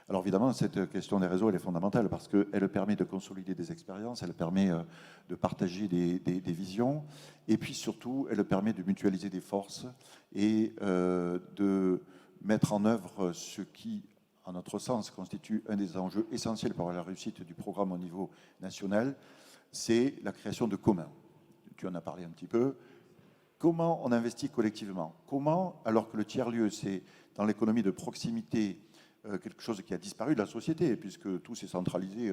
Alors évidemment, cette question des réseaux, elle est fondamentale parce qu'elle permet de consolider des expériences, elle permet de partager des visions, et puis surtout, elle permet de mutualiser des forces et de mettre en œuvre ce qui, à notre sens, constitue un des enjeux essentiels pour la réussite du programme au niveau national, c'est la création de communs. Tu en as parlé un petit peu. Comment on investit collectivement? Comment, alors que le tiers-lieu, c'est dans l'économie de proximité quelque chose qui a disparu de la société, puisque tout s'est centralisé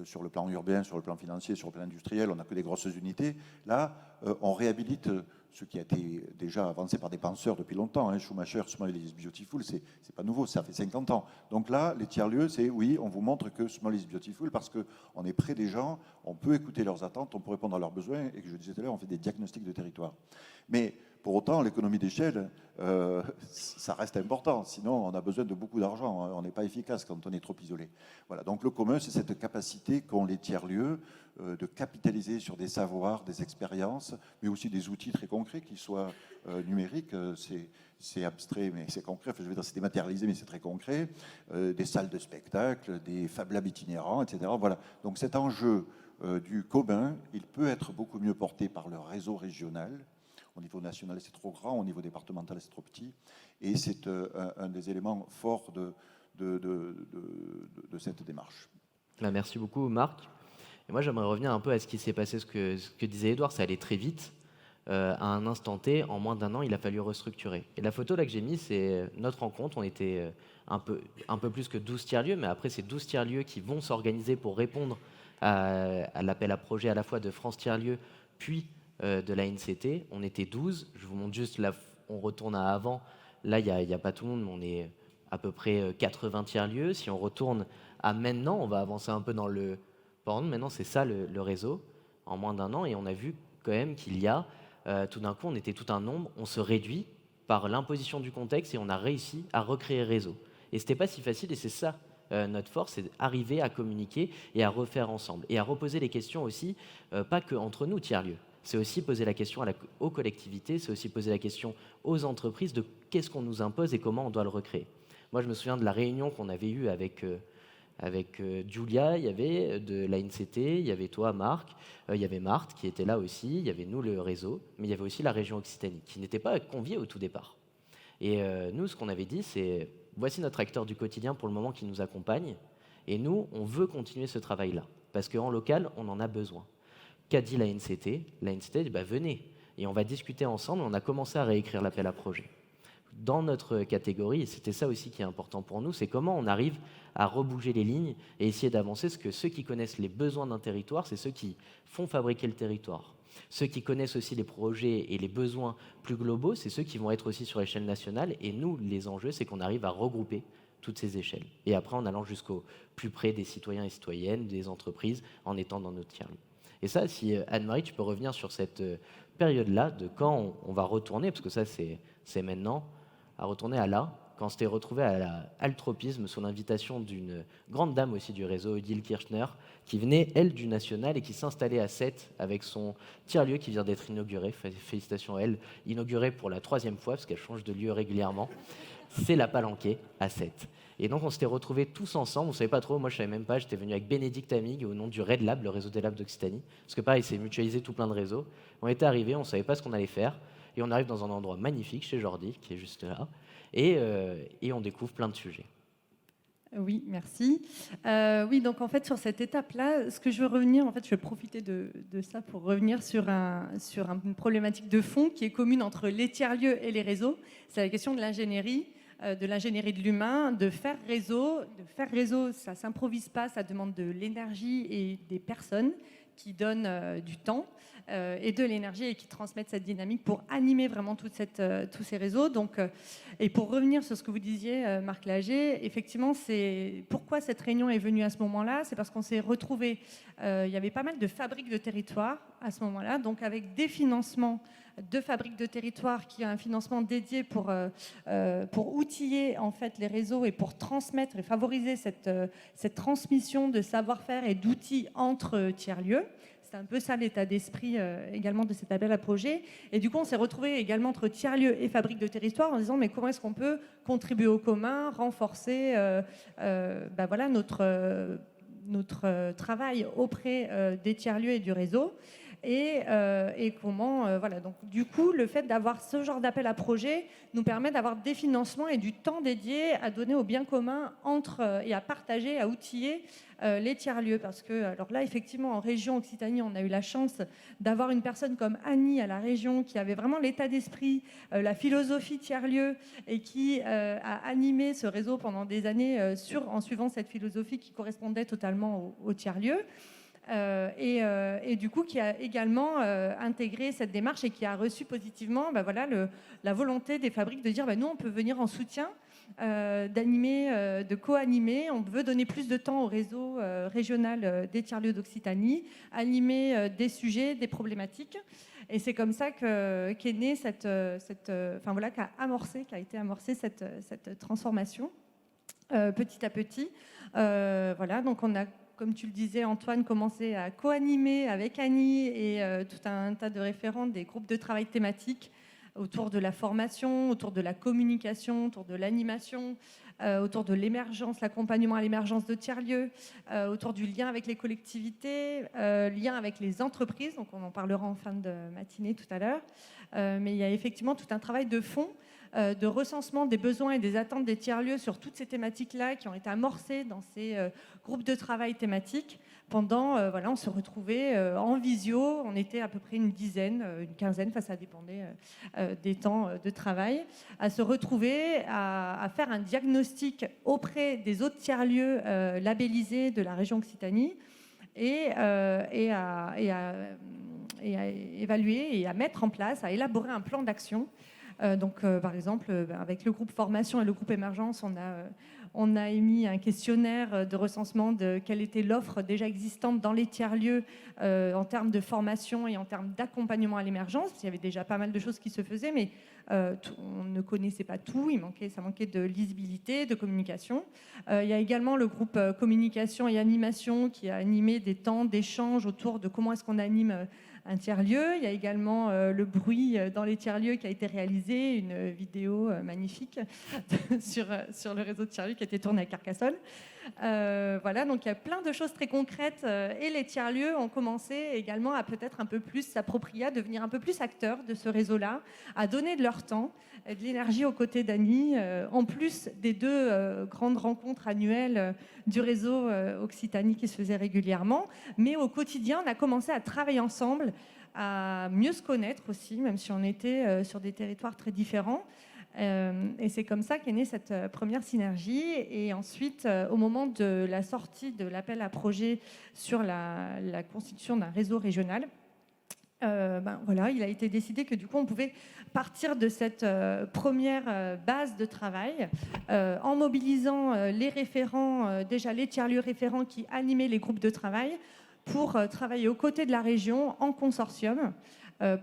sur le plan urbain, sur le plan financier, sur le plan industriel, on n'a que des grosses unités. Là, on réhabilite ce qui a été déjà avancé par des penseurs depuis longtemps. Hein. Schumacher, Small is Beautiful, c'est pas nouveau, ça fait 50 ans. Donc là, les tiers-lieux, c'est oui, on vous montre que Small is Beautiful parce qu'on est près des gens, on peut écouter leurs attentes, on peut répondre à leurs besoins, et que je disais tout à l'heure, on fait des diagnostics de territoire. Mais pour autant, l'économie d'échelle, ça reste important. Sinon, on a besoin de beaucoup d'argent. On n'est pas efficace quand on est trop isolé. Voilà. Donc le commun, c'est cette capacité qu'ont les tiers-lieux de capitaliser sur des savoirs, des expériences, mais aussi des outils très concrets qui soient numériques. C'est abstrait, mais c'est concret. Enfin, je veux dire, c'est dématérialisé, mais c'est très concret. Des salles de spectacle, des Fab Labs itinérants, etc. Voilà. Donc cet enjeu du commun, il peut être beaucoup mieux porté par le réseau régional. Au niveau national, c'est trop grand. Au niveau départemental, c'est trop petit. Et c'est un des éléments forts de cette démarche. Merci beaucoup, Marc. Et moi, j'aimerais revenir un peu à ce qui s'est passé, ce que disait Édouard. Ça allait très vite. À un instant T, en moins d'1 an, il a fallu restructurer. Et la photo là que j'ai mise, c'est notre rencontre. On était un peu plus que 12 tiers-lieux, mais après, c'est 12 tiers-lieux qui vont s'organiser pour répondre à l'appel à projet à la fois de France Tiers-Lieux, puis de la NCT. On était 12. Je vous montre juste, là, on retourne à avant. Là, il n'y a pas tout le monde, mais on est à peu près 80 tiers-lieux. Si on retourne à maintenant, on va avancer un peu dans le... Pardon, maintenant, c'est ça le réseau, en moins d'1 an. Et on a vu quand même qu'il y a, tout d'un coup, on était tout un nombre. On se réduit par l'imposition du contexte et on a réussi à recréer réseau. Et ce n'était pas si facile et c'est ça. Notre force, c'est d'arriver à communiquer et à refaire ensemble. Et à reposer les questions aussi, pas que entre nous, tiers-lieux. C'est aussi poser la question aux collectivités, c'est aussi poser la question aux entreprises de qu'est-ce qu'on nous impose et comment on doit le recréer. Moi, je me souviens de la réunion qu'on avait eue avec Julia, il y avait de la NCT, il y avait toi, Marc, il y avait Marthe qui était là aussi, il y avait nous, le réseau, mais il y avait aussi la région Occitanie, qui n'était pas conviée au tout départ. Et nous, ce qu'on avait dit, c'est voici notre acteur du quotidien pour le moment qui nous accompagne, et nous, on veut continuer ce travail-là, parce qu'en local, on en a besoin. Qu'a dit la NCT? La NCT dit venez, et on va discuter ensemble. On a commencé à réécrire l'appel à projet. dans notre catégorie, et c'était ça aussi qui est important pour nous, c'est comment on arrive à rebouger les lignes et essayer d'avancer, parce que ceux qui connaissent les besoins d'un territoire, c'est ceux qui font fabriquer le territoire. Ceux qui connaissent aussi les projets et les besoins plus globaux, c'est ceux qui vont être aussi sur l'échelle nationale. Et nous, les enjeux, c'est qu'on arrive à regrouper toutes ces échelles. Et après, en allant jusqu'au plus près des citoyens et citoyennes, des entreprises, en étant dans notre tiers-lieu. Et ça, si Anne-Marie, tu peux revenir sur cette période-là, de quand on va retourner, parce que ça, c'est maintenant, à retourner à là, quand on s'était retrouvé à l'altropisme sous l'invitation d'une grande dame aussi du réseau, Odile Kirchner, qui venait, elle, du national et qui s'installait à Sète avec son tiers-lieu qui vient d'être inauguré. Félicitations à elle, inauguré pour la 3e fois, parce qu'elle change de lieu régulièrement. C'est la Palanquée à Sète. Et donc on s'était retrouvés tous ensemble, on ne savait pas trop, moi je ne savais même pas, j'étais venu avec Bénédicte Amig au nom du Red Lab, le réseau des labs d'Occitanie, parce que pareil, c'est mutualisé tout plein de réseaux. On était arrivés, on ne savait pas ce qu'on allait faire, et on arrive dans un endroit magnifique chez Jordi, qui est juste là, et on découvre plein de sujets. Oui, merci. Oui, donc en fait, sur cette étape-là, ce que je veux revenir, en fait, je vais profiter de ça pour revenir sur une problématique de fond qui est commune entre les tiers-lieux et les réseaux. C'est la question de l'ingénierie de l'humain, de faire réseau. De faire réseau, ça ne s'improvise pas, ça demande de l'énergie et des personnes qui donnent du temps et de l'énergie et qui transmettent cette dynamique pour animer vraiment tous ces réseaux. Donc, et pour revenir sur ce que vous disiez, Marc Lager, effectivement, c'est pourquoi cette réunion est venue à ce moment-là, c'est parce qu'on s'est retrouvés, il y avait pas mal de fabriques de territoire à ce moment-là, donc avec des financements de fabriques de territoire qui a un financement dédié pour outiller en fait les réseaux et pour transmettre et favoriser cette transmission de savoir-faire et d'outils entre tiers-lieux. C'est un peu ça l'état d'esprit également de cet appel à projet. Et du coup, on s'est retrouvé également entre tiers-lieux et fabriques de territoire en disant mais comment est-ce qu'on peut contribuer au commun, renforcer voilà, notre travail auprès des tiers-lieux et du réseau. Et comment, voilà. Donc, du coup, le fait d'avoir ce genre d'appel à projet nous permet d'avoir des financements et du temps dédié à donner au bien commun et à partager, à outiller les tiers-lieux. Parce que, alors là, effectivement, en région Occitanie, on a eu la chance d'avoir une personne comme Annie à la région qui avait vraiment l'état d'esprit, la philosophie tiers-lieux et qui a animé ce réseau pendant des années en suivant cette philosophie qui correspondait totalement au tiers-lieux. Et du coup qui a également intégré cette démarche et qui a reçu positivement voilà, la volonté des fabriques de dire nous on peut venir en soutien, d'animer, de co-animer, on veut donner plus de temps au réseau régional des tiers-lieux d'Occitanie, animer des sujets, des problématiques. Et c'est comme ça qu'est née qui a été amorcée cette transformation petit à petit. Voilà, donc on a, comme tu le disais Antoine, commencé à co-animer avec Annie et tout un tas de référents des groupes de travail thématiques autour de la formation, autour de la communication, autour de l'animation, autour de l'émergence, l'accompagnement à l'émergence de tiers-lieux, autour du lien avec les collectivités, lien avec les entreprises, donc on en parlera en fin de matinée tout à l'heure. Mais il y a effectivement tout un travail de fond de recensement des besoins et des attentes des tiers-lieux sur toutes ces thématiques-là qui ont été amorcées dans ces groupes de travail thématiques. Pendant, voilà, on se retrouvait en visio, on était à peu près une dizaine, une quinzaine, enfin ça dépendait des temps de travail, à se retrouver, à faire un diagnostic auprès des autres tiers-lieux labellisés de la région Occitanie et à évaluer et à mettre en place, à élaborer un plan d'action. Donc, par exemple, avec le groupe formation et le groupe émergence, on a émis un questionnaire de recensement de quelle était l'offre déjà existante dans les tiers-lieux en termes de formation et en termes d'accompagnement à l'émergence. Il y avait déjà pas mal de choses qui se faisaient, mais on ne connaissait pas tout. Ça manquait de lisibilité, de communication. Il y a également le groupe communication et animation qui a animé des temps d'échange autour de comment est-ce qu'on anime un tiers-lieu. Il y a également le bruit dans les tiers-lieux qui a été réalisé, une vidéo magnifique sur le réseau de tiers-lieux qui a été tournée à Carcassonne. Voilà, donc il y a plein de choses très concrètes et les tiers-lieux ont commencé également à peut-être un peu plus s'approprier, à devenir un peu plus acteurs de ce réseau-là, à donner de leur temps, de l'énergie aux côtés d'Annie, en plus des deux grandes rencontres annuelles du réseau Occitanie qui se faisaient régulièrement. Mais au quotidien, on a commencé à travailler ensemble, à mieux se connaître aussi, même si on était sur des territoires très différents. Et c'est comme ça qu'est née cette première synergie. Et ensuite, au moment de la sortie de l'appel à projet sur la constitution d'un réseau régional, voilà, il a été décidé que du coup on pouvait partir de cette première base de travail en mobilisant les référents, déjà les tiers-lieux référents qui animaient les groupes de travail pour travailler aux côtés de la région en consortium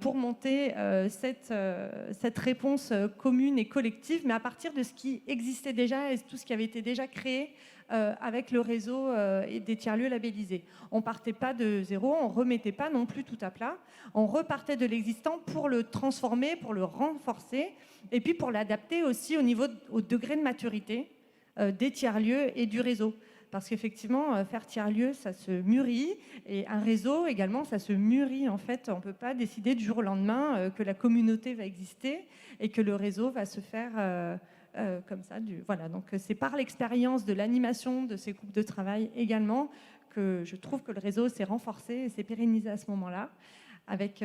pour monter cette réponse commune et collective, mais à partir de ce qui existait déjà et tout ce qui avait été déjà créé avec le réseau et des tiers-lieux labellisés. On ne partait pas de zéro, on ne remettait pas non plus tout à plat, on repartait de l'existant pour le transformer, pour le renforcer, et puis pour l'adapter aussi au degré de maturité des tiers-lieux et du réseau. Parce qu'effectivement, faire tiers-lieu, ça se mûrit, et un réseau également, ça se mûrit en fait. On ne peut pas décider du jour au lendemain que la communauté va exister et que le réseau va se faire comme ça. Voilà, donc c'est par l'expérience de l'animation de ces groupes de travail également que je trouve que le réseau s'est renforcé et s'est pérennisé à ce moment-là, avec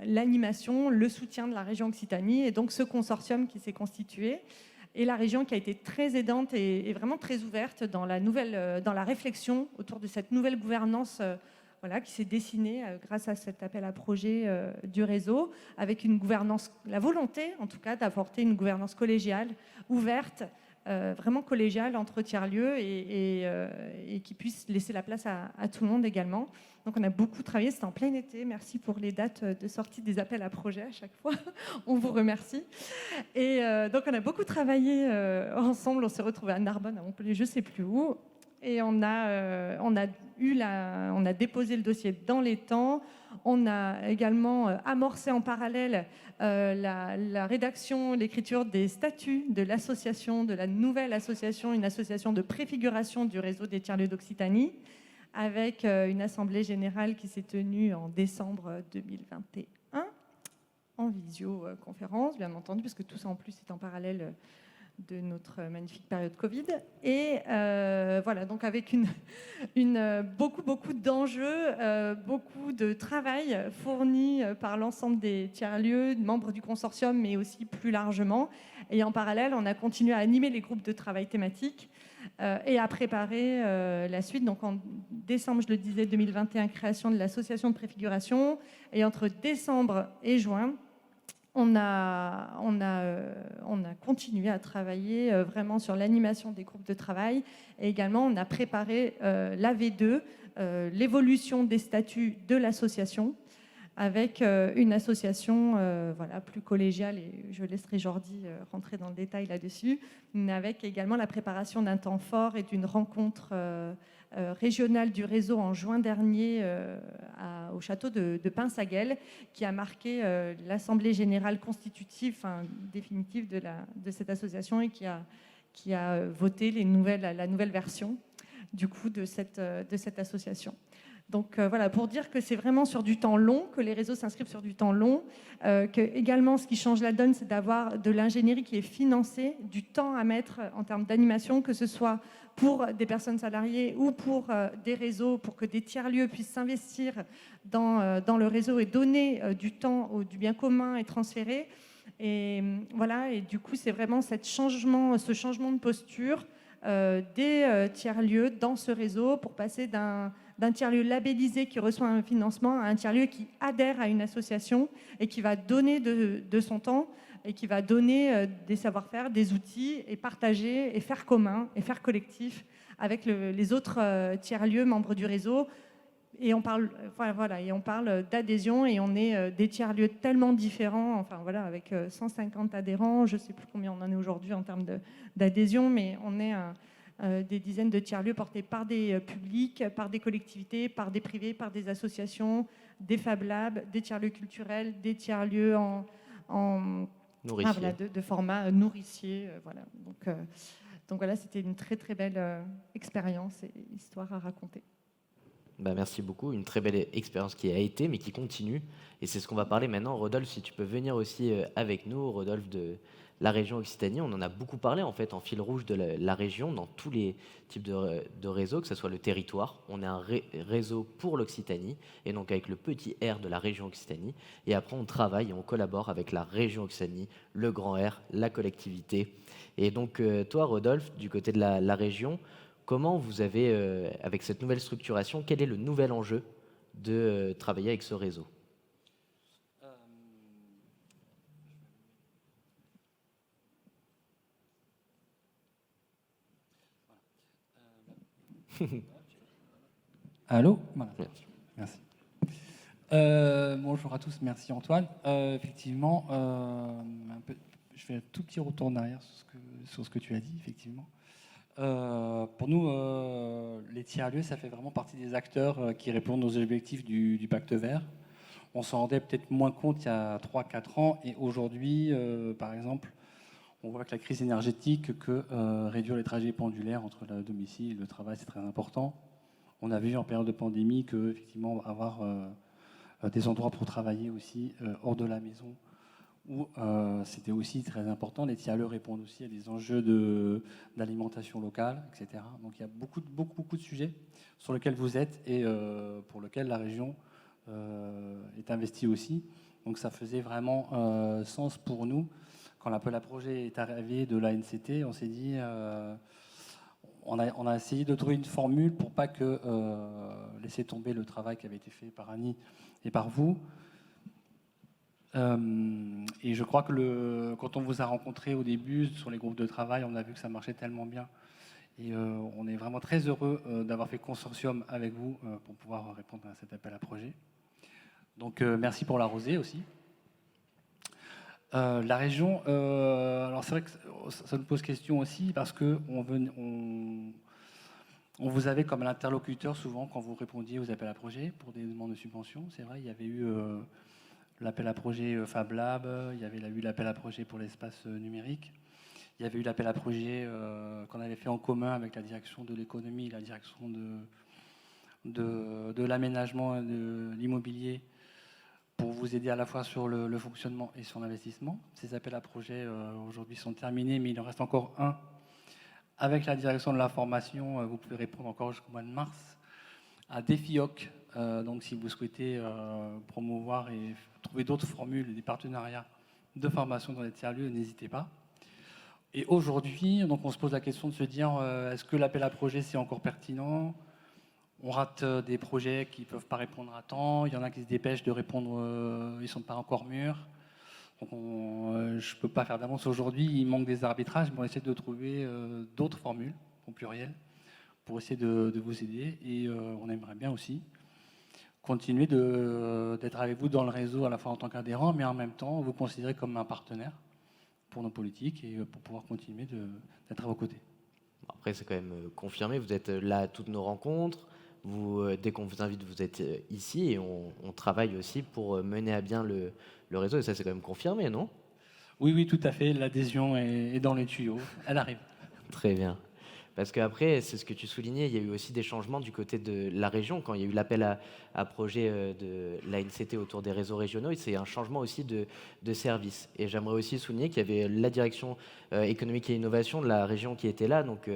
l'animation, le soutien de la région Occitanie, et donc ce consortium qui s'est constitué. Et la région qui a été très aidante et vraiment très ouverte dans la réflexion autour de cette nouvelle gouvernance voilà, qui s'est dessinée grâce à cet appel à projet du réseau, avec une gouvernance, la volonté en tout cas d'apporter une gouvernance collégiale, ouverte, vraiment collégiale entre tiers-lieux et qui puisse laisser la place à tout le monde également. Donc on a beaucoup travaillé, c'était en plein été, merci pour les dates de sortie des appels à projets à chaque fois, on vous remercie. Et donc on a beaucoup travaillé ensemble, on s'est retrouvés à Narbonne, à Montpellier, je ne sais plus où, et on a déposé le dossier dans les temps. On a également amorcé en parallèle la rédaction, l'écriture des statuts de l'association, de la nouvelle association, une association de préfiguration du réseau des tiers-lieux d'Occitanie, avec une assemblée générale qui s'est tenue en décembre 2021, en visioconférence, bien entendu, parce que tout ça en plus est en parallèle de notre magnifique période Covid. Et voilà, donc avec beaucoup d'enjeux, beaucoup de travail fourni par l'ensemble des tiers-lieux, membres du consortium, mais aussi plus largement. Et en parallèle, on a continué à animer les groupes de travail thématiques et à préparer la suite. Donc en décembre, je le disais, 2021, création de l'association de préfiguration. Et entre décembre et juin, on a continué à travailler vraiment sur l'animation des groupes de travail. Et également, on a préparé l'AV2, l'évolution des statuts de l'association, avec une association voilà, plus collégiale, et je laisserai Jordi rentrer dans le détail là-dessus, mais avec également la préparation d'un temps fort et d'une rencontre régionale du réseau en juin dernier au château de Pinsaguel, qui a marqué l'assemblée générale constitutive, définitive de cette association, et qui a voté la nouvelle version du coup de cette association. Donc voilà, pour dire que c'est vraiment sur du temps long, que les réseaux s'inscrivent sur du temps long, que également ce qui change la donne, c'est d'avoir de l'ingénierie qui est financée, du temps à mettre en termes d'animation, que ce soit pour des personnes salariées ou pour des réseaux, pour que des tiers-lieux puissent s'investir dans le réseau et donner du temps du bien commun et transférer. Et voilà, et du coup, c'est vraiment ce changement de posture des tiers-lieux dans ce réseau pour passer d'un tiers-lieu labellisé qui reçoit un financement à un tiers-lieu qui adhère à une association et qui va donner de son temps et qui va donner des savoir-faire, des outils, et partager et faire commun et faire collectif avec les autres tiers-lieux membres du réseau. Et on parle d'adhésion, et on est des tiers-lieux tellement différents, enfin voilà, avec 150 adhérents, je ne sais plus combien on en est aujourd'hui en termes d'adhésion, mais on est des dizaines de tiers-lieux portés par des publics, par des collectivités, par des privés, par des associations, des Fab Labs, des tiers-lieux culturels, des tiers-lieux de format nourricier. Voilà. Donc voilà, c'était une très très belle expérience et histoire à raconter. Merci beaucoup, une très belle expérience qui a été, mais qui continue. Et c'est ce qu'on va parler maintenant. Rodolphe, si tu peux venir aussi avec nous, Rodolphe la région Occitanie. On en a beaucoup parlé en fait en fil rouge de la région, dans tous les types de réseaux, que ce soit le territoire. On est un réseau pour l'Occitanie, et donc avec le petit R de la région Occitanie. Et après, on travaille et on collabore avec la région Occitanie, le grand R, la collectivité. Et donc, toi, Rodolphe, du côté de la région, comment vous avez, avec cette nouvelle structuration, quel est le nouvel enjeu de travailler avec ce réseau? Allô? Voilà. Merci. Bonjour à tous, merci Antoine. Effectivement, je fais un tout petit retour en arrière sur ce que tu as dit, effectivement. Pour nous, les tiers-lieux, ça fait vraiment partie des acteurs qui répondent aux objectifs du Pacte vert. On s'en rendait peut-être moins compte il y a 3-4 ans, et aujourd'hui, par exemple, on voit que la crise énergétique, que réduire les trajets pendulaires entre le domicile et le travail, c'est très important. On a vu en période de pandémie que, effectivement, avoir des endroits pour travailler aussi hors de la maison, où c'était aussi très important. Les tiers-lieux répondent aussi à des enjeux d'alimentation locale, etc. Donc il y a beaucoup de sujets sur lesquels vous êtes et pour lesquels la région est investie aussi. Donc ça faisait vraiment sens pour nous. Quand l'appel à projet est arrivé de l'ANCT, on s'est dit... On a essayé de trouver une formule pour pas que laisser tomber le travail qui avait été fait par Annie et par vous. Et je crois que quand on vous a rencontré au début sur les groupes de travail, on a vu que ça marchait tellement bien. Et on est vraiment très heureux d'avoir fait consortium avec vous pour pouvoir répondre à cet appel à projet. Donc merci pour la rosée aussi. La région, alors c'est vrai que ça nous pose question aussi parce que on vous avait comme interlocuteur souvent quand vous répondiez aux appels à projets pour des demandes de subventions. C'est vrai, il y avait eu l'appel à projet Fab Lab, il y avait eu l'appel à projet pour l'espace numérique, il y avait eu l'appel à projet qu'on avait fait en commun avec la direction de l'économie, la direction de l'aménagement et de l'immobilier, pour vous aider à la fois sur le fonctionnement et sur l'investissement. Ces appels à projets aujourd'hui sont terminés, mais il en reste encore un. Avec la direction de la formation, vous pouvez répondre encore jusqu'au mois de mars à Défioc. Donc si vous souhaitez promouvoir et trouver d'autres formules et des partenariats de formation dans les tiers-lieux, n'hésitez pas. Et aujourd'hui, donc on se pose la question de se dire, est-ce que l'appel à projet c'est encore pertinent ? On rate des projets qui ne peuvent pas répondre à temps. Il y en a qui se dépêchent de répondre, ils ne sont pas encore mûrs. Donc je ne peux pas faire d'avance aujourd'hui. Il manque des arbitrages, mais on essaie de trouver d'autres formules, au pluriel, pour essayer de vous aider. Et on aimerait bien aussi continuer d'être avec vous dans le réseau, à la fois en tant qu'adhérent, mais en même temps vous considérer comme un partenaire pour nos politiques et pour pouvoir continuer d'être à vos côtés. Après, c'est quand même confirmé. Vous êtes là à toutes nos rencontres. Dès qu'on vous invite, vous êtes ici et on travaille aussi pour mener à bien le réseau. Et ça, c'est quand même confirmé, non? Oui, tout à fait. L'adhésion est dans les tuyaux. Elle arrive. Très bien. Parce qu'après, c'est ce que tu soulignais, il y a eu aussi des changements du côté de la région. Quand il y a eu l'appel à projet de l'ANCT autour des réseaux régionaux, c'est un changement aussi de service. Et j'aimerais aussi souligner qu'il y avait la direction économique et innovation de la région qui était là. Donc,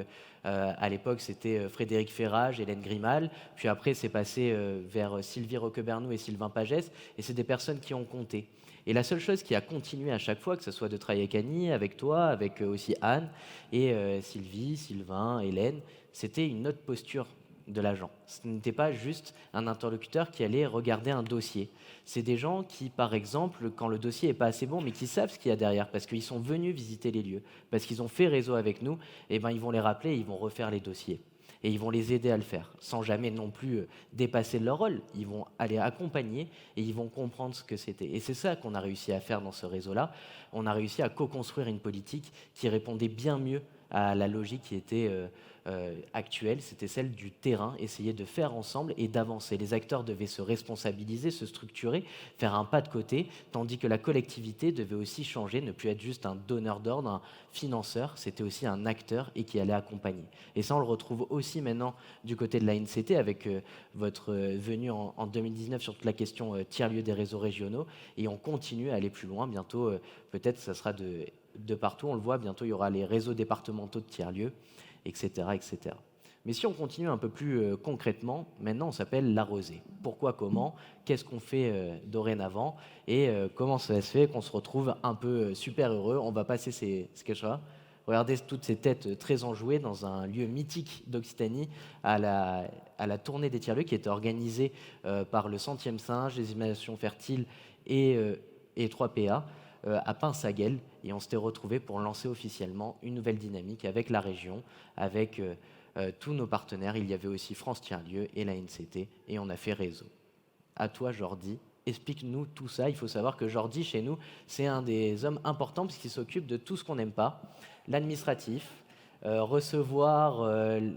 à l'époque, c'était Frédéric Ferrage, Hélène Grimal. Puis après, c'est passé vers Sylvie Roquebernou et Sylvain Pagès. Et c'est des personnes qui ont compté. Et la seule chose qui a continué à chaque fois, que ce soit de travailler avec Annie, avec toi, avec aussi Anne, et Sylvie, Sylvain, Hélène, c'était une autre posture de l'agent. Ce n'était pas juste un interlocuteur qui allait regarder un dossier. C'est des gens qui, par exemple, quand le dossier n'est pas assez bon, mais qui savent ce qu'il y a derrière, parce qu'ils sont venus visiter les lieux, parce qu'ils ont fait réseau avec nous, et ben, ils vont les rappeler et ils vont refaire les dossiers. Et ils vont les aider à le faire, sans jamais non plus dépasser leur rôle. Ils vont aller accompagner et ils vont comprendre ce que c'était. Et c'est ça qu'on a réussi à faire dans ce réseau-là. On a réussi à co-construire une politique qui répondait bien mieux à la logique qui était actuelle, c'était celle du terrain, essayer de faire ensemble et d'avancer. Les acteurs devaient se responsabiliser, se structurer, faire un pas de côté, tandis que la collectivité devait aussi changer, ne plus être juste un donneur d'ordre, un financeur, c'était aussi un acteur et qui allait accompagner. Et ça, on le retrouve aussi maintenant du côté de la NCT avec votre venue en 2019 sur toute la question tiers-lieu des réseaux régionaux, et on continue à aller plus loin. Bientôt, peut-être, ça sera de de partout. On le voit, bientôt il y aura les réseaux départementaux de tiers-lieux, etc., etc. Mais si on continue un peu plus concrètement, maintenant on s'appelle la Rosée. Pourquoi, comment, qu'est-ce qu'on fait dorénavant et comment ça se fait qu'on se retrouve un peu super heureux. On va passer ces sketchs-là. Regardez toutes ces têtes très enjouées dans un lieu mythique d'Occitanie, à la tournée des tiers-lieux qui était organisée par le Centième Singe, les Imaginations Fertiles et 3PA à Pinsaguel. Et on s'était retrouvés pour lancer officiellement une nouvelle dynamique avec la région, avec tous nos partenaires. Il y avait aussi France Tiers-Lieux et la NCT, et on a fait réseau. À toi, Jordi. Explique-nous tout ça. Il faut savoir que Jordi, chez nous, c'est un des hommes importants parce qu'il s'occupe de tout ce qu'on n'aime pas. L'administratif, recevoir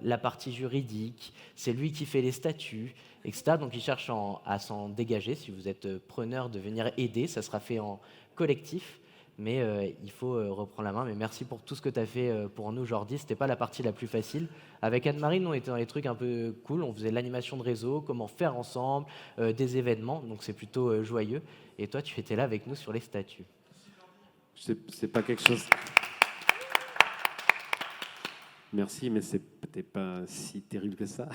la partie juridique, c'est lui qui fait les statuts, etc. Donc il cherche à s'en dégager. Si vous êtes preneur de venir aider, ça sera fait en collectif. Mais il faut reprendre la main. Mais merci pour tout ce que tu as fait pour nous, Jordi. Ce n'était pas la partie la plus facile. Avec Anne-Marie, nous, on était dans les trucs un peu cool. On faisait l'animation de réseau, comment faire ensemble, des événements. Donc c'est plutôt joyeux. Et toi, tu étais là avec nous sur les statuts. C'est pas quelque chose... Merci, mais c'est peut-être pas si terrible que ça.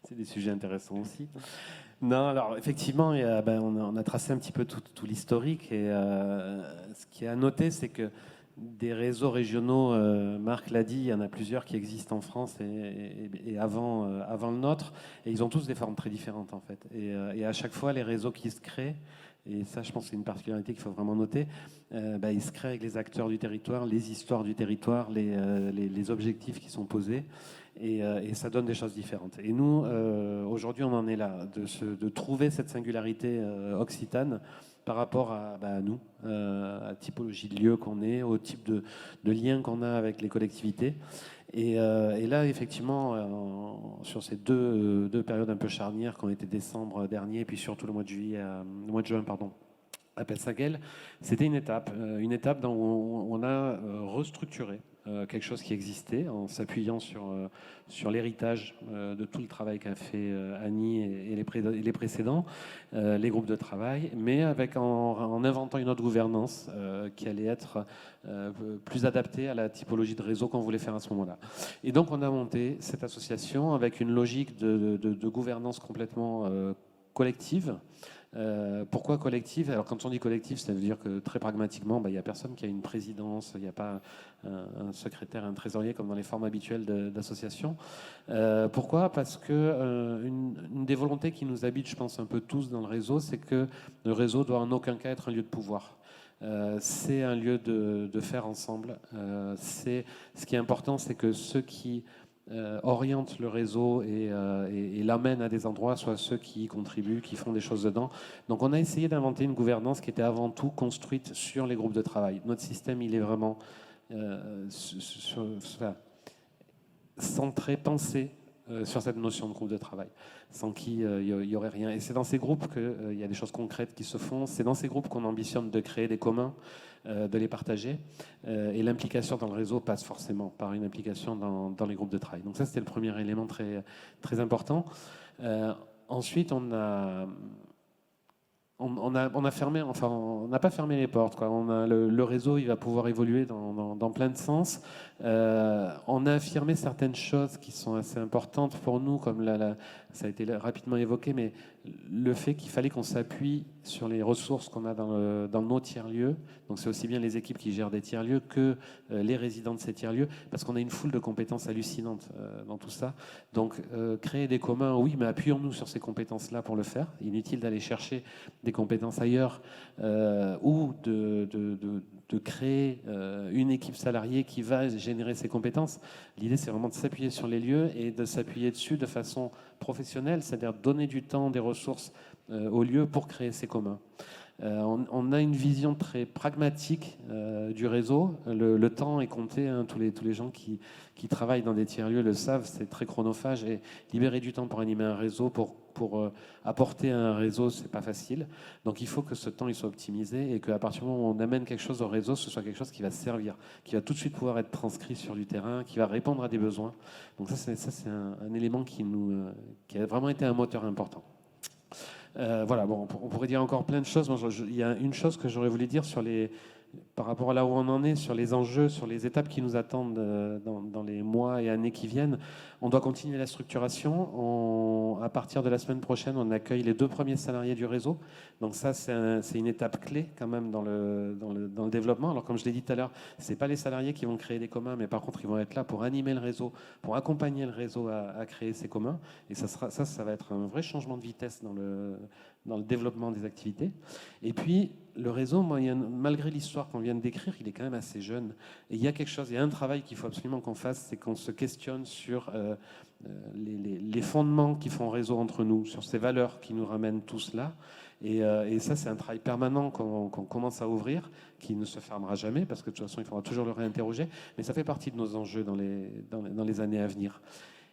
C'est des sujets intéressants aussi. Non, alors effectivement, on a tracé un petit peu tout l'historique. Et ce qui est à noter, c'est que des réseaux régionaux, Marc l'a dit, il y en a plusieurs qui existent en France et avant le nôtre. Et ils ont tous des formes très différentes, en fait. Et à chaque fois, les réseaux qui se créent, et ça, je pense que c'est une particularité qu'il faut vraiment noter, ils se créent avec les acteurs du territoire, les histoires du territoire, les objectifs qui sont posés. Et ça donne des choses différentes. Et nous, aujourd'hui, on en est là, de trouver cette singularité occitane par rapport à nous, à la typologie de lieu qu'on est, au type de lien qu'on a avec les collectivités. Et là, effectivement, sur ces deux périodes un peu charnières qui ont été décembre dernier, puis surtout le mois de juin, à Pinsaguel, c'était une étape où on a restructuré quelque chose qui existait en s'appuyant sur l'héritage de tout le travail qu'a fait Annie et les précédents, les groupes de travail, mais en inventant une autre gouvernance qui allait être plus adaptée à la typologie de réseau qu'on voulait faire à ce moment-là. Et donc on a monté cette association avec une logique de gouvernance complètement collective. Pourquoi collective? Alors quand on dit collective, ça veut dire que très pragmatiquement, il n'y a personne qui a une présidence, il n'y a pas un secrétaire, un trésorier comme dans les formes habituelles d'association. Pourquoi? Parce que une des volontés qui nous habite, je pense un peu tous dans le réseau, c'est que le réseau doit en aucun cas être un lieu de pouvoir. C'est un lieu de faire ensemble. Ce qui est important, c'est que ceux qui orientent le réseau et l'amènent à des endroits, soit ceux qui y contribuent, qui font des choses dedans. Donc on a essayé d'inventer une gouvernance qui était avant tout construite sur les groupes de travail. Notre système, il est vraiment centré, pensé sur cette notion de groupe de travail, sans qui il n'y aurait rien. Et c'est dans ces groupes qu'il y a des choses concrètes qui se font. C'est dans ces groupes qu'on ambitionne de créer des communs, de les partager. Et l'implication dans le réseau passe forcément par une implication dans les groupes de travail. Donc ça, c'était le premier élément très, très important. Ensuite, on a fermé, enfin, on n'a pas fermé les portes, quoi. Le réseau, il va pouvoir évoluer dans plein de sens. On a affirmé certaines choses qui sont assez importantes pour nous, comme ça a été rapidement évoqué, mais le fait qu'il fallait qu'on s'appuie sur les ressources qu'on a dans nos tiers-lieux. Donc c'est aussi bien les équipes qui gèrent des tiers-lieux que les résidents de ces tiers-lieux, parce qu'on a une foule de compétences hallucinantes dans tout ça. Donc créer des communs, oui, mais appuyons-nous sur ces compétences-là pour le faire. Inutile d'aller chercher des compétences ailleurs ou de créer une équipe salariée qui va générer ces compétences. L'idée, c'est vraiment de s'appuyer sur les lieux et de s'appuyer dessus de façon professionnelle, c'est-à-dire donner du temps, des ressources aux lieux pour créer ces communs. On a une vision très pragmatique du réseau. Le temps est compté, hein. Tous les gens qui travaillent dans des tiers-lieux le savent, c'est très chronophage, et libérer du temps pour animer un réseau, pour apporter un réseau, c'est pas facile. Donc il faut que ce temps il soit optimisé et qu'à partir du moment où on amène quelque chose au réseau, ce soit quelque chose qui va servir, qui va tout de suite pouvoir être transcrit sur du terrain, qui va répondre à des besoins. Donc ça c'est un élément qui a vraiment été un moteur important. Voilà, bon, on pourrait dire encore plein de choses. Il y a une chose que j'aurais voulu dire sur par rapport à là où on en est, sur les enjeux, sur les étapes qui nous attendent dans les mois et années qui viennent, on doit continuer la structuration. À partir de la semaine prochaine, on accueille les 2 premiers salariés du réseau. Donc ça, c'est une étape clé quand même dans le développement. Alors comme je l'ai dit tout à l'heure, ce n'est pas les salariés qui vont créer des communs, mais par contre, ils vont être là pour animer le réseau, pour accompagner le réseau à créer ces communs. Et ça va être un vrai changement de vitesse dans le développement des activités. Et puis, le réseau, malgré l'histoire qu'on vient de décrire, il est quand même assez jeune. Et il y a un travail qu'il faut absolument qu'on fasse, c'est qu'on se questionne sur les fondements qui font réseau entre nous, sur ces valeurs qui nous ramènent tous là. Et ça, c'est un travail permanent qu'on commence à ouvrir, qui ne se fermera jamais, parce que de toute façon, il faudra toujours le réinterroger. Mais ça fait partie de nos enjeux dans les années à venir.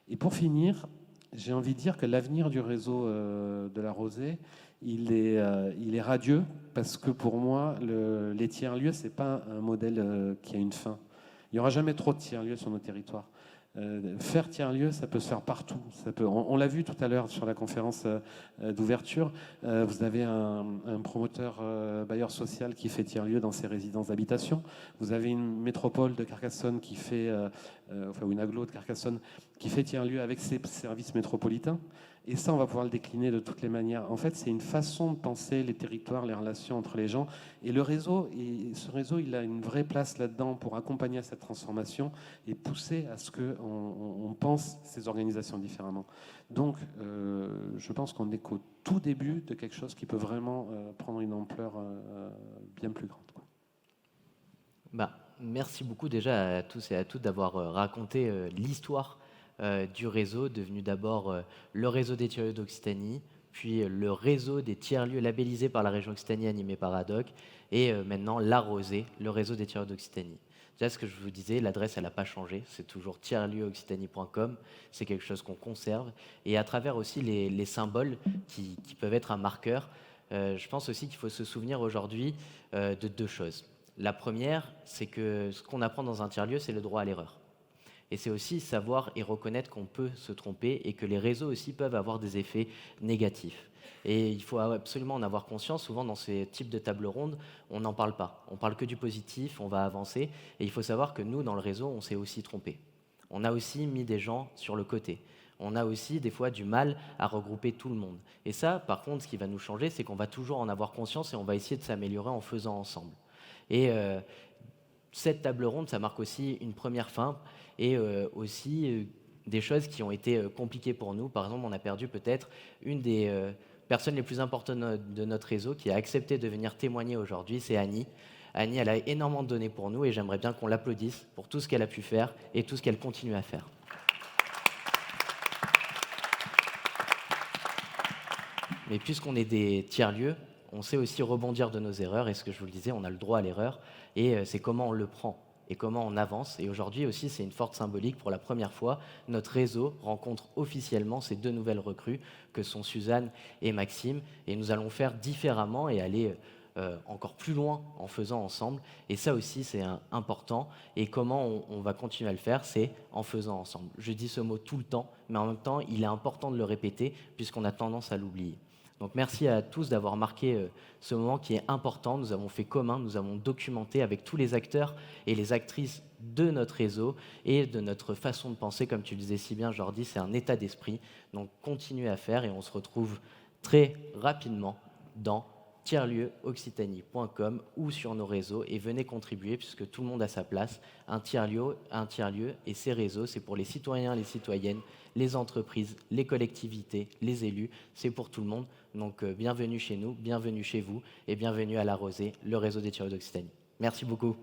Et pour finir, j'ai envie de dire que l'avenir du réseau de la Rosée, il est radieux, parce que pour moi, les tiers-lieux, ce n'est pas un modèle qui a une fin. Il n'y aura jamais trop de tiers-lieux sur nos territoires. Faire tiers-lieu, ça peut se faire partout. On l'a vu tout à l'heure sur la conférence d'ouverture. Vous avez un promoteur bailleur social qui fait tiers-lieu dans ses résidences d'habitation. Vous avez une métropole de Carcassonne qui fait, ou une agglo de Carcassonne qui fait tiers-lieu avec ses services métropolitains. Et ça, on va pouvoir le décliner de toutes les manières. En fait, c'est une façon de penser les territoires, les relations entre les gens. Et ce réseau, il a une vraie place là-dedans pour accompagner à cette transformation et pousser à ce qu'on pense ces organisations différemment. Donc, je pense qu'on n'est qu'au tout début de quelque chose qui peut vraiment prendre une ampleur bien plus grande, quoi. Merci beaucoup déjà à tous et à toutes d'avoir raconté l'histoire du réseau, devenu d'abord le réseau des tiers-lieux d'Occitanie, puis le réseau des tiers-lieux labellisés par la région Occitanie animé par ADOC, et maintenant la Rosée, le réseau des tiers-lieux d'Occitanie. Déjà, ce que je vous disais, l'adresse, elle n'a pas changé, c'est toujours tiers-lieux-occitanie.com, c'est quelque chose qu'on conserve, et à travers aussi les symboles qui peuvent être un marqueur, je pense aussi qu'il faut se souvenir aujourd'hui de 2 choses. La première, c'est que ce qu'on apprend dans un tiers-lieu, c'est le droit à l'erreur. Et c'est aussi savoir et reconnaître qu'on peut se tromper et que les réseaux aussi peuvent avoir des effets négatifs. Et il faut absolument en avoir conscience. Souvent, dans ces types de tables rondes, on n'en parle pas. On parle que du positif, on va avancer. Et il faut savoir que nous, dans le réseau, on s'est aussi trompé. On a aussi mis des gens sur le côté. On a aussi des fois du mal à regrouper tout le monde. Et ça, par contre, ce qui va nous changer, c'est qu'on va toujours en avoir conscience et on va essayer de s'améliorer en faisant ensemble. Et cette table ronde, ça marque aussi une première fin et aussi des choses qui ont été compliquées pour nous. Par exemple, on a perdu peut-être une des personnes les plus importantes de notre réseau qui a accepté de venir témoigner aujourd'hui, c'est Annie. Annie, elle a énormément donné pour nous et j'aimerais bien qu'on l'applaudisse pour tout ce qu'elle a pu faire et tout ce qu'elle continue à faire. Mais puisqu'on est des tiers-lieux, on sait aussi rebondir de nos erreurs, et ce que je vous le disais, on a le droit à l'erreur, et c'est comment on le prend, et comment on avance. Et aujourd'hui aussi, c'est une forte symbolique. Pour la première fois, notre réseau rencontre officiellement ces 2 nouvelles recrues, que sont Suzanne et Maxime, et nous allons faire différemment et aller encore plus loin en faisant ensemble. Et ça aussi, c'est important. Et comment on va continuer à le faire, c'est en faisant ensemble. Je dis ce mot tout le temps, mais en même temps, il est important de le répéter, puisqu'on a tendance à l'oublier. Donc merci à tous d'avoir marqué ce moment qui est important. Nous avons fait commun, nous avons documenté avec tous les acteurs et les actrices de notre réseau et de notre façon de penser. Comme tu le disais si bien, Jordi, c'est un état d'esprit. Donc continuez à faire et on se retrouve très rapidement dans tiers-lieu-occitanie.com ou sur nos réseaux et venez contribuer puisque tout le monde a sa place. Un tiers-lieu et ces réseaux, c'est pour les citoyens, les citoyennes, les entreprises, les collectivités, les élus, c'est pour tout le monde. Donc bienvenue chez nous, bienvenue chez vous et bienvenue à la Rosée, le réseau des tiers-lieux d'Occitanie. Merci beaucoup.